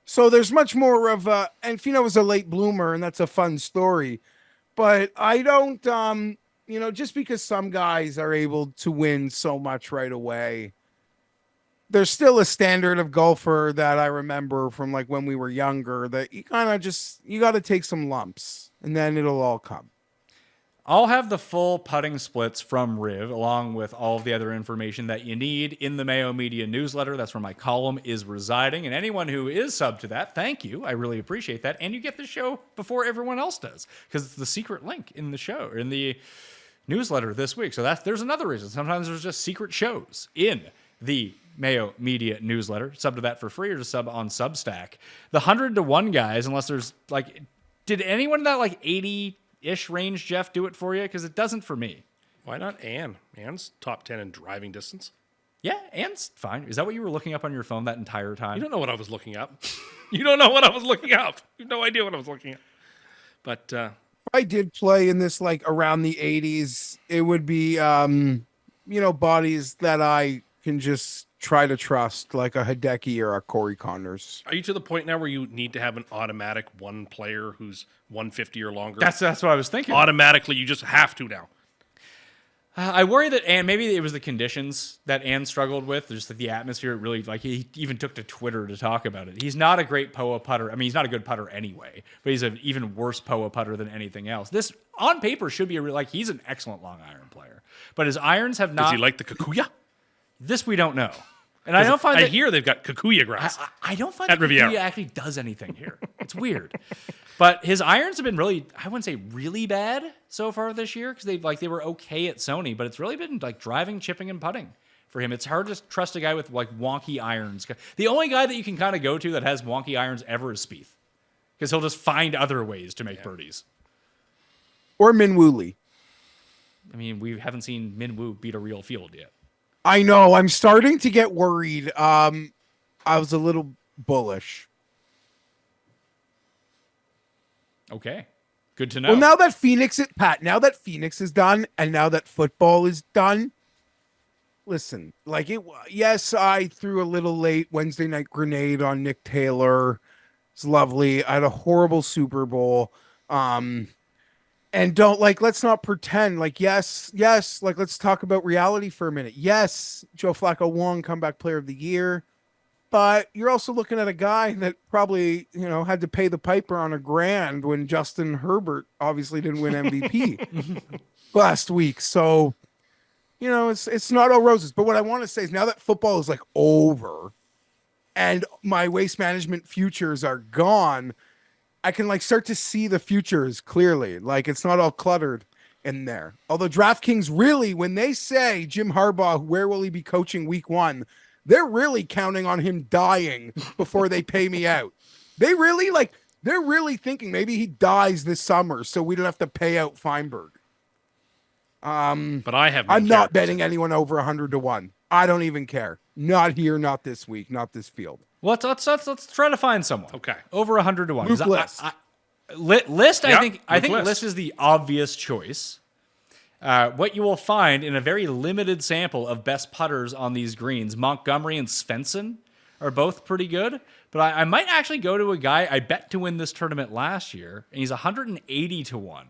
So there's much more of a, and Finau was a late bloomer, and that's a fun story. But I don't, just because some guys are able to win so much right away, there's still a standard of golfer that I remember from like when we were younger that you kind of you got to take some lumps and then it'll all come. I'll have the full putting splits from Riv along with all of the other information that you need in the Mayo Media newsletter. That's where my column is residing. And anyone who is sub to that, thank you. I really appreciate that. And you get the show before everyone else does because it's the secret link in the show, or in the newsletter this week. So there's another reason. Sometimes there's just secret shows in the Mayo Media newsletter. Sub to that for free or just sub on Substack. The 100-1 guys, unless there's like, did anyone in that like 80-ish range, Jeff, do it for you? Because it doesn't for me. Why not Ann? Ann's top 10 in driving distance. Yeah, Ann's fine. Is that what you were looking up on your phone that entire time? You don't know what I was looking up. You don't know what I was looking up. You have no idea what I was looking at. But If I did play in this like around the 80s, it would be, bodies that I can just try to trust, like a Hideki or a Corey Connors. are you to the point now where you need to have an automatic one player who's 150 or longer? That's what I was thinking. Automatically, you just have to now. I worry that Ann, maybe it was the conditions that Ann struggled with, just like the atmosphere. It really, like, he even took to Twitter to talk about it. He's not a great POA putter. I mean, he's not a good putter anyway, but he's an even worse POA putter than anything else. This, on paper, should be he's an excellent long iron player, but his irons have not. Does he like the Kikuya? This we don't know. And I don't find I that hear they've got Kikuya grass. I don't find At that Riviera. Kikuya actually does anything here. It's weird. But his irons have been really, I wouldn't say really bad so far this year because they were okay at Sony, but it's really been like driving, chipping, and putting for him. It's hard to trust a guy with like wonky irons. The only guy that you can kind of go to that has wonky irons ever is Spieth because he'll just find other ways to make birdies. Or Minwoo Lee. I mean, we haven't seen Minwoo beat a real field yet. I know. I'm starting to get worried. I was a little bullish. Okay. Good to know. Well, now that Phoenix is done, and now that football is done, listen, yes, I threw a little late Wednesday night grenade on Nick Taylor. It's lovely. I had a horrible Super Bowl. And let's not pretend yes, let's talk about reality for a minute. Yes, Joe Flacco won comeback player of the year, but you're also looking at a guy that probably, had to pay the piper on $1,000 when Justin Herbert obviously didn't win MVP last week. So, it's not all roses. But what I want to say is now that football is over and my waste management futures are gone, I can start to see the futures clearly. It's not all cluttered in there. Although DraftKings really, when they say Jim Harbaugh, where will he be coaching week 1? They're really counting on him dying before they pay me out. They're really thinking maybe he dies this summer so we don't have to pay out Fienberg. But I'm not betting anyone over 100 to 1. I don't even care. Not here, not this week, not this field. Well, let's try to find someone. Okay. Over 100 to 1. Luke List. List, Yep, I think List. List is the obvious choice. What you will find in a very limited sample of best putters on these greens, Montgomery and Svensson are both pretty good. But I might actually go to a guy I bet to win this tournament last year, and he's 180 to 1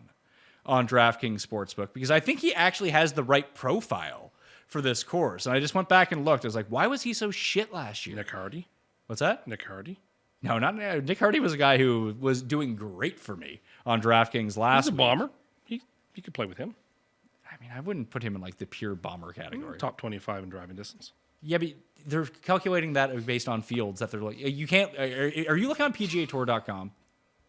on DraftKings Sportsbook because I think he actually has the right profile for this course. And I just went back and looked. I was like, why was he so shit last year? Nick Hardy. What's that? Nick Hardy. No, not Nick Hardy was a guy who was doing great for me on DraftKings last He's a week. bomber. You could play with him. I mean, I wouldn't put him in the pure bomber category. Top 25 in driving distance. Yeah, but they're calculating that based on fields that they're you can't. Are you looking on PGAtour.com?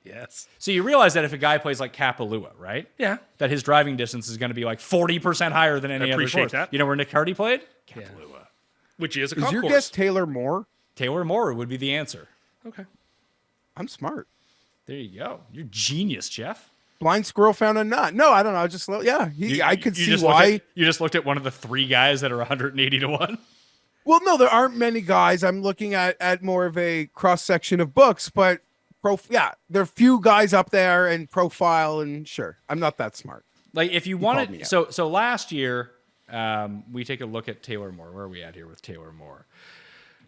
Yes. So you realize that if a guy plays like Kapalua, right? Yeah. That his driving distance is going to be 40% higher than any other appreciate course. that. You know where Nick Hardy played? Yeah. Kapalua. Which is a Is golf your course. guess Taylor Moore? Taylor Moore would be the answer. Okay. I'm smart. There you go. You're genius, Jeff. Blind squirrel found a nut. No, I don't know. I could see why. You just looked at one of the 3 guys that are 180 to 1. Well, no, there aren't many guys. I'm looking at more of a cross section of books, but there are few guys up there and profile, and sure, I'm not that smart. If you called me wanted, out. so last year, we take a look at Taylor Moore. Where are we at here with Taylor Moore?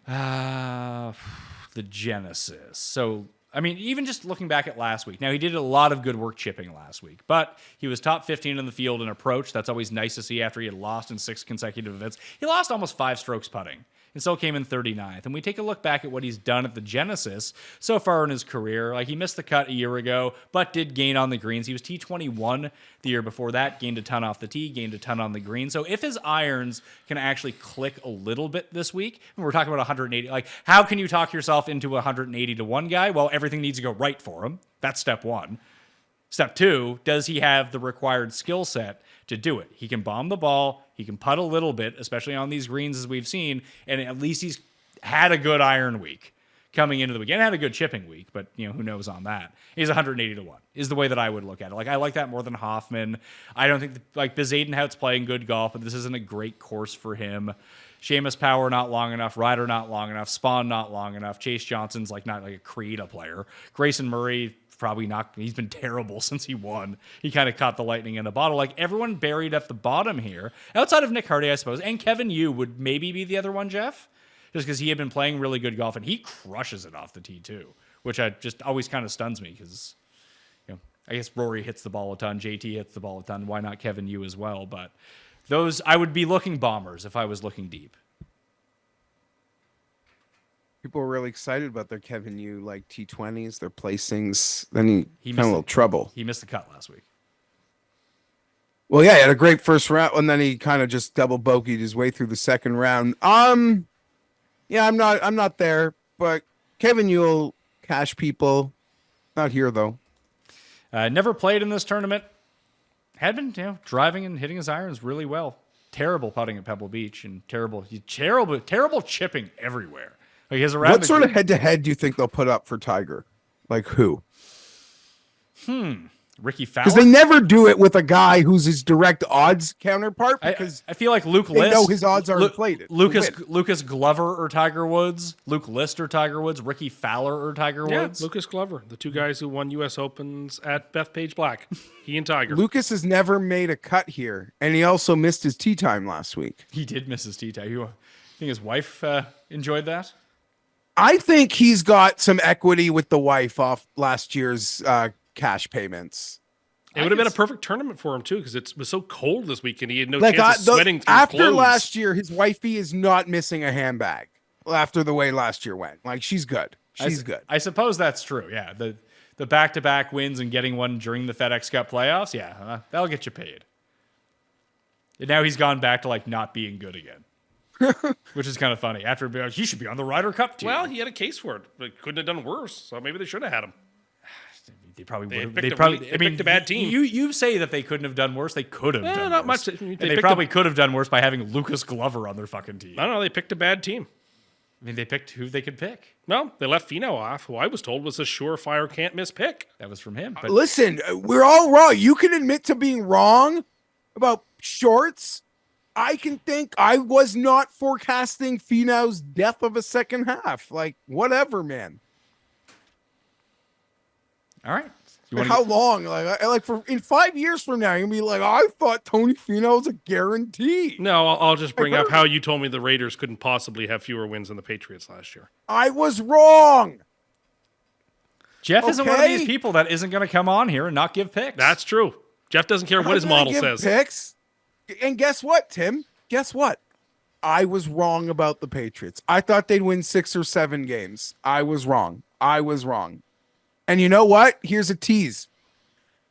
The Genesis. So, I mean, even just looking back at last week. Now, he did a lot of good work chipping last week, but he was top 15 in the field in approach. That's always nice to see after he had lost in 6 consecutive events. He lost almost 5 strokes putting and still came in 39th. And we take a look back at what he's done at the Genesis so far in his career. He missed the cut a year ago, but did gain on the greens. He was T21 the year before that, gained a ton off the tee, gained a ton on the green. So if his irons can actually click a little bit this week, and we're talking about 180, how can you talk yourself into a 180 to 1 guy? Well, everything needs to go right for him. That's step 1. Step 2, does he have the required skill set to do it? He can bomb the ball. He can putt a little bit, especially on these greens as we've seen. And at least he's had a good iron week coming into the weekend. Had a good chipping week, but who knows on that. He's 180 to 1 is the way that I would look at it. I like that more than Hoffman. I don't think Bezadenhout's playing good golf, but this isn't a great course for him. Seamus Power not long enough, Ryder not long enough, Spawn not long enough. Chase Johnson's not a creative player. Grayson Murray probably not. He's been terrible since he won. He kind of caught the lightning in a bottle. Everyone buried at the bottom here, outside of Nick Hardy, I suppose, and Kevin Yu would maybe be the other one, Jeff, just because he had been playing really good golf and he crushes it off the tee too, which I just always kind of stuns me because I guess Rory hits the ball a ton, JT hits the ball a ton. Why not Kevin Yu as well? But those I would be looking bombers if I was looking deep. People were really excited about their Kevin Yu T20s, their placings. Then he He found a little trouble. He missed the cut last week. Well, yeah, he had a great first round, and then he kind of just double bogeyed his way through the second round. Yeah, I'm not there, but Kevin Ewell, cash people, not here though. Never played in this tournament. Had been, driving and hitting his irons really well. Terrible putting at Pebble Beach and terrible chipping everywhere. Like his around What sort of head-to-head do you think they'll put up for Tiger? Like who? Ricky Fowler? Because they never do it with a guy who's his direct odds counterpart. Because I feel like Luke they List. know his odds are inflated. Lucas Glover or Tiger Woods. Luke List or Tiger Woods. Ricky Fowler or Tiger Yeah, Woods. Lucas Glover, the two guys who won U.S. Opens at Bethpage Black. He and Tiger. Lucas has never made a cut here, and he also missed his tee time last week. He did miss his tee time. You think his wife enjoyed that? I think he's got some equity with the wife off last year's cash payments. It would have been a perfect tournament for him too, because it was so cold this weekend. He had no Like chance of sweating through after clothes. last year, his wifey is not missing a handbag. After the way last year went, like she's good. She's good. I suppose that's true. Yeah, the back-to-back wins and getting one during the FedEx Cup playoffs. Yeah, that'll get you paid. And now he's gone back to like not being good again, which is kind of funny. After being like, he should be on the Ryder Cup team. Well, he had a case for it, but couldn't have done worse. So maybe they should have had him. They probably They would. picked a bad team. You say that they couldn't have done worse. They could have done not worse. much. They probably could have done worse by having Lucas Glover on their fucking team. I don't know. They picked a bad team. I mean, they picked who they could pick. No, they left Finau off, who I was told was a surefire can't miss pick. That was from him. But Listen, we're all wrong. You can admit to being wrong about shorts. I can think I was not forecasting Finau's death of a second half. Like, whatever, man. all right. How long? Like for in 5 years from now, you're gonna be like, I thought Tony Finau was a guarantee. No, I'll just bring up how you told me the Raiders couldn't possibly have fewer wins than the Patriots last year. I was wrong. Jeff isn't one of Okay. these people that isn't going to come on here and not give picks. That's true. Jeff doesn't care what his I'm gonna model give says. Picks. And guess what, Tim? Guess what? I was wrong about the Patriots. I thought they'd win 6 or 7 games. I was wrong. And you know what? Here's a tease.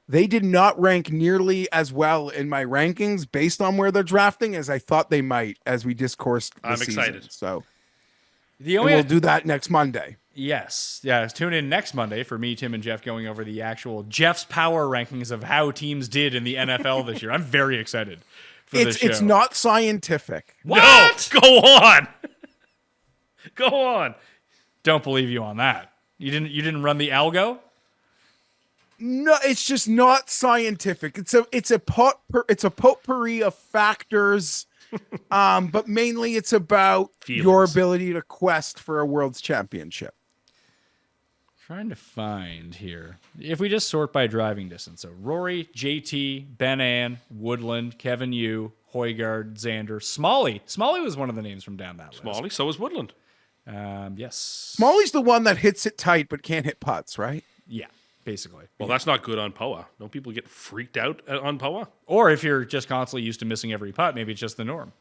They did not rank nearly as well in my rankings based on where they're drafting as I thought they might as we discoursed this I'm season. excited. So the and only we'll do that next Monday. Yes. Yeah. Tune in next Monday for me, Tim, and Jeff going over the actual Jeff's power rankings of how teams did in the NFL this year. I'm very excited for this show. It's not scientific. What? No, go on. Go on. Don't believe you on that. You didn't run the algo? No, it's just not scientific. It's a potpourri of factors, but mainly it's about your Feelings. ability to quest for a world's championship. Trying to find here. If we just sort by driving distance. So Rory, JT, Ben Ann, Woodland, Kevin Yu, Højgaard, Xander, Smalley. Smalley was one of the names from down that list. Smalley, so is Woodland. Yes. Smalley's the one that hits it tight but can't hit putts, right? Yeah, basically. Well, that's not good on POA. Don't people get freaked out on POA? Or if you're just constantly used to missing every putt, maybe it's just the norm.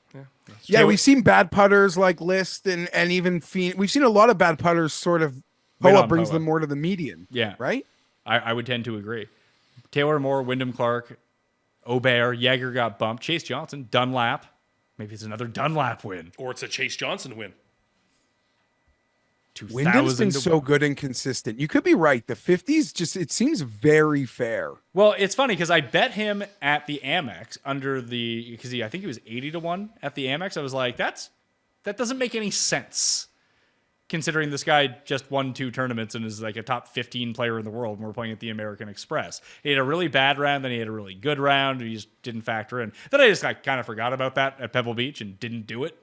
Yeah, we've seen bad putters like List and even we've seen a lot of bad putters sort of Win POA on brings POA. them more to the median. Yeah. Right? I would tend to agree. Taylor Moore, Wyndham Clark, Aubert, Jaeger got bumped, Chase Johnson, Dunlap. Maybe it's another Dunlap win. Or it's a Chase Johnson win. Wyndham's been 2,000 to so good and consistent. You could be right. The 50s just it seems very fair. Well, it's funny because I bet him at the Amex I think he was 80 to 1 at the Amex. I was like, that doesn't make any sense. Considering this guy just won 2 tournaments and is like a top 15 player in the world, and we're playing at the American Express. He had a really bad round, then he had a really good round. He just didn't factor in. Then I just kind of forgot about that at Pebble Beach and didn't do it.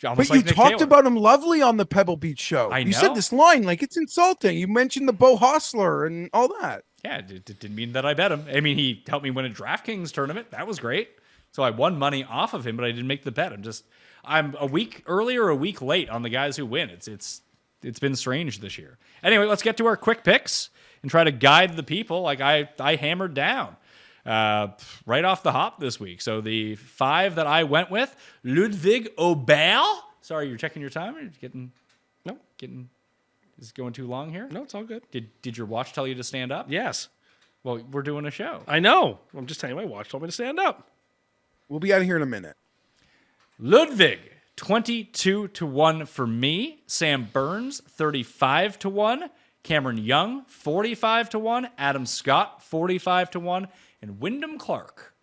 Almost But like you Nick talked Taylor. about him lovely on the Pebble Beach show. I You know. said this line like it's insulting. You mentioned the Bo Hostler and all that. Yeah, it didn't mean that I bet him. I mean, he helped me win a DraftKings tournament. That was great. So I won money off of him, but I didn't make the bet. I'm a week early or a week late on the guys who win. It's been strange this year. Anyway, let's get to our quick picks and try to guide the people like I hammered down right off the hop this week. So the 5 that I went with, Ludwig Aubert. Sorry, you're checking your time? Or is it going too long here? No, it's all good. Did your watch tell you to stand up? Yes. Well, we're doing a show. I know. I'm just telling you, my watch told me to stand up. We'll be out of here in a minute. Ludwig, 22-1 for me. Sam Burns, 35-1. Cameron Young, 45-1. Adam Scott, 45-1. And Wyndham Clark,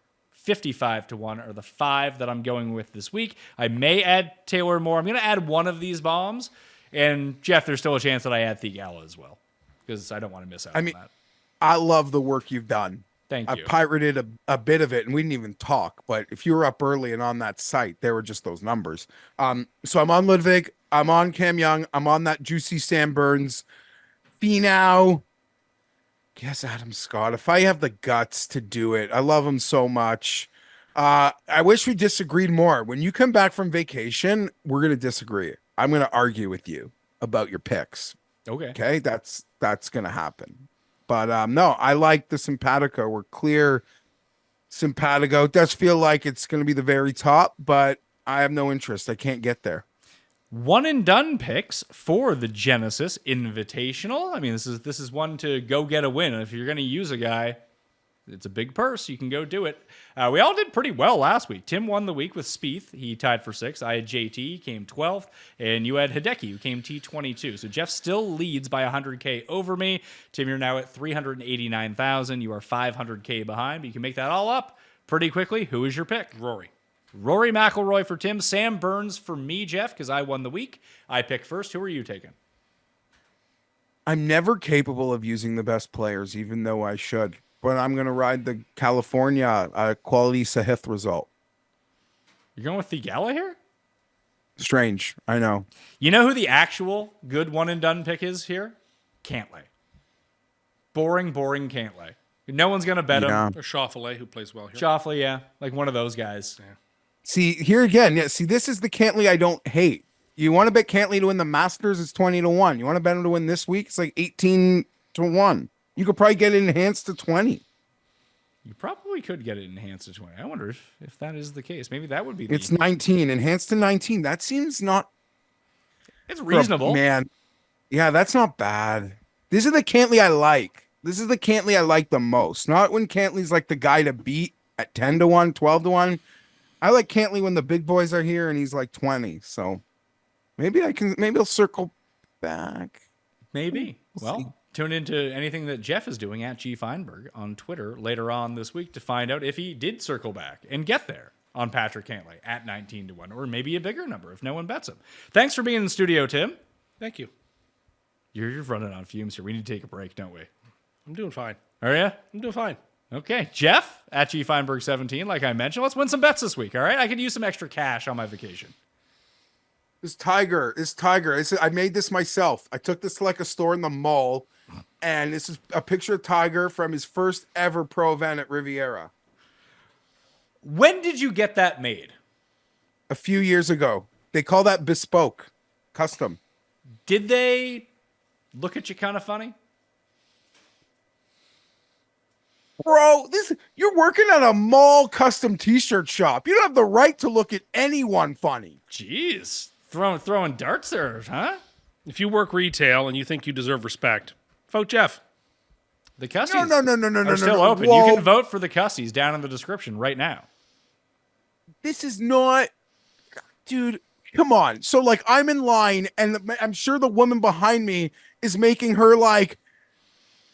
55-1 are the 5 that I'm going with this week. I may add Taylor Moore. I'm going to add one of these bombs. And Jeff, there's still a chance that I add Theegala as well, because I don't want to miss out on that. I love the work you've done. Thank you. I pirated a bit of it, and we didn't even talk. But if you were up early and on that site, there were just those numbers. So I'm on Ludwig. I'm on Cam Young. I'm on that juicy Sam Burns. Finau. Guess Adam Scott. If I have the guts to do it, I love him so much. I wish we disagreed more. When you come back from vacation, we're gonna disagree. I'm gonna argue with you about your picks. Okay, that's gonna happen. But no, I like the Simpatico. We're clear. Simpatico. It does feel like it's gonna be the very top, but I have no interest. I can't get there. One and done picks for the Genesis Invitational. I mean, this is one to go get a win. And if you're going to use a guy, it's a big purse. You can go do it. We all did pretty well last week. Tim won the week with Spieth. He tied for 6th. I had JT, came 12th. And you had Hideki, who came T22. So Jeff still leads by 100K over me. Tim, you're now at 389,000. You are 500K behind. But you can make that all up pretty quickly. Who is your pick? Rory McIlroy for Tim. Sam Burns for me, Jeff, because I won the week. I picked first. Who are you taking? I'm never capable of using the best players, even though I should. But I'm going to ride the California quality Sahith result. You're going with Theegala here? Strange. I know. You know who the actual good one and done pick is here? Cantlay. Boring Cantlay. No one's going to bet him. Or Schauffele, who plays well here. Schauffele, yeah. Like one of those guys. Yeah. See, here again, see, this is the Cantlay I don't hate. You want to bet Cantlay to win the Masters, it's 20-1. You want to bet him to win this week, it's like 18-1. You could probably get it enhanced to 20. You probably could get it enhanced to 20. I wonder if that is the case. Maybe that would be It's 19, enhanced to 19. That seems not... It's reasonable. Man, yeah, that's not bad. This is the Cantlay I like. This is the Cantlay I like the most. Not when Cantlay's like the guy to beat at 10-1, 12-1. I like Cantlay when the big boys are here and he's like 20. So maybe I'll circle back. Maybe. Well, tune into anything that Jeff is doing at Geoff Fienberg on Twitter later on this week to find out if he did circle back and get there on Patrick Cantlay at 19-1, or maybe a bigger number if no one bets him. Thanks for being in the studio, Tim. Thank you. You're running on fumes here. We need to take a break, don't we? I'm doing fine. Are you? I'm doing fine. Okay. Jeff at Geoff Fienberg 17, like I mentioned. Let's win some bets this week, all right? I could use some extra cash on my vacation. This Tiger. I made this myself. I took this to like a store in the mall, and this is a picture of Tiger from his first ever pro event at Riviera. When did you get that made? A few years ago. They call that bespoke, custom. Did they look at you kind of funny? Bro, you're working at a mall custom t-shirt shop. You don't have the right to look at anyone funny. Jeez. Throwing darts there, huh? If you work retail and you think you deserve respect, vote Jeff. The Custies No, are still open. Whoa. You can vote for the Custies down in the description right now. This is not... Dude, come on. So, like, I'm in line, and I'm sure the woman behind me is making her, like,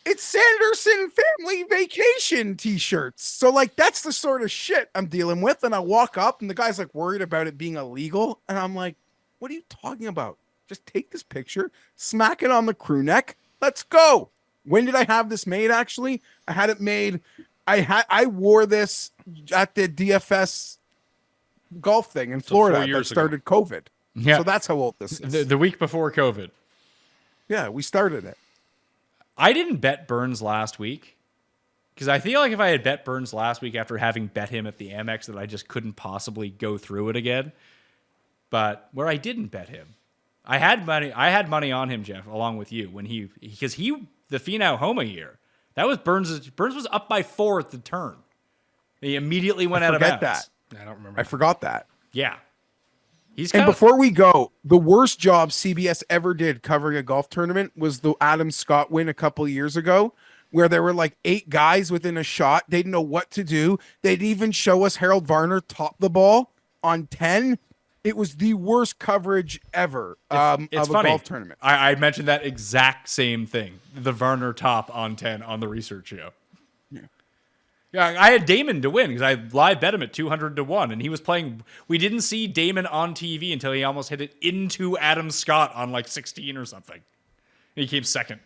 it's Sanderson family vacation t-shirts. So, like, that's the sort of shit I'm dealing with. And I walk up, and the guy's, like, worried about it being illegal. And I'm like, what are you talking about? Just take this picture, smack it on the crew neck. Let's go. When did I have this made, actually? I had it made. I wore this at the DFS golf thing in Florida that started COVID. Yeah. So that's how old this is. The week before COVID. Yeah, we started it. I didn't bet Burns last week because I feel like if I had bet Burns last week after having bet him at the Amex that I just couldn't possibly go through it again. But where I didn't bet him, I had money on him, Jeff, along with you when the Finau Homa year. That was Burns was up by 4 at the turn. He immediately went out of bounds. That. I don't remember. I forgot that. Yeah. And before we go, the worst job CBS ever did covering a golf tournament was the Adam Scott win a couple of years ago, where there were like 8 guys within a shot. They didn't know what to do. They'd even show us Harold Varner top the ball on 10. It was the worst coverage ever It's of a funny. golf tournament. I mentioned that exact same thing. The Varner top on 10 on the research show. Yeah, I had Damon to win because I live bet him at 200 to 1, and he was playing. We didn't see Damon on TV until he almost hit it into Adam Scott on like 16 or something. And he came second.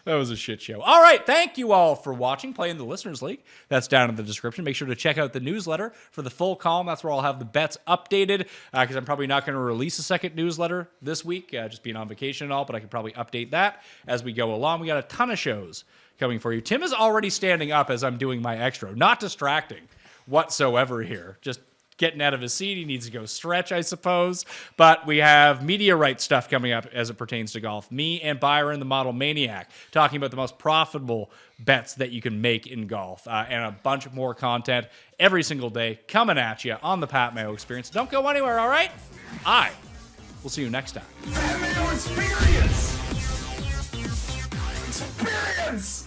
That was a shit show. All right, thank you all for watching, playing the Listeners League. That's down in the description. Make sure to check out the newsletter for the full column. That's where I'll have the bets updated because I'm probably not going to release a second newsletter this week, just being on vacation and all, but I can probably update that as we go along. We got a ton of shows coming for you. Tim is already standing up as I'm doing my extra. Not distracting whatsoever here. Just getting out of his seat. He needs to go stretch, I suppose. But we have media rights stuff coming up as it pertains to golf. Me and Byron, the Model Maniac, talking about the most profitable bets that you can make in golf. And a bunch more content every single day coming at you on the Pat Mayo Experience. Don't go anywhere, all right? We'll see you next time. Pat Mayo Experience! Experience!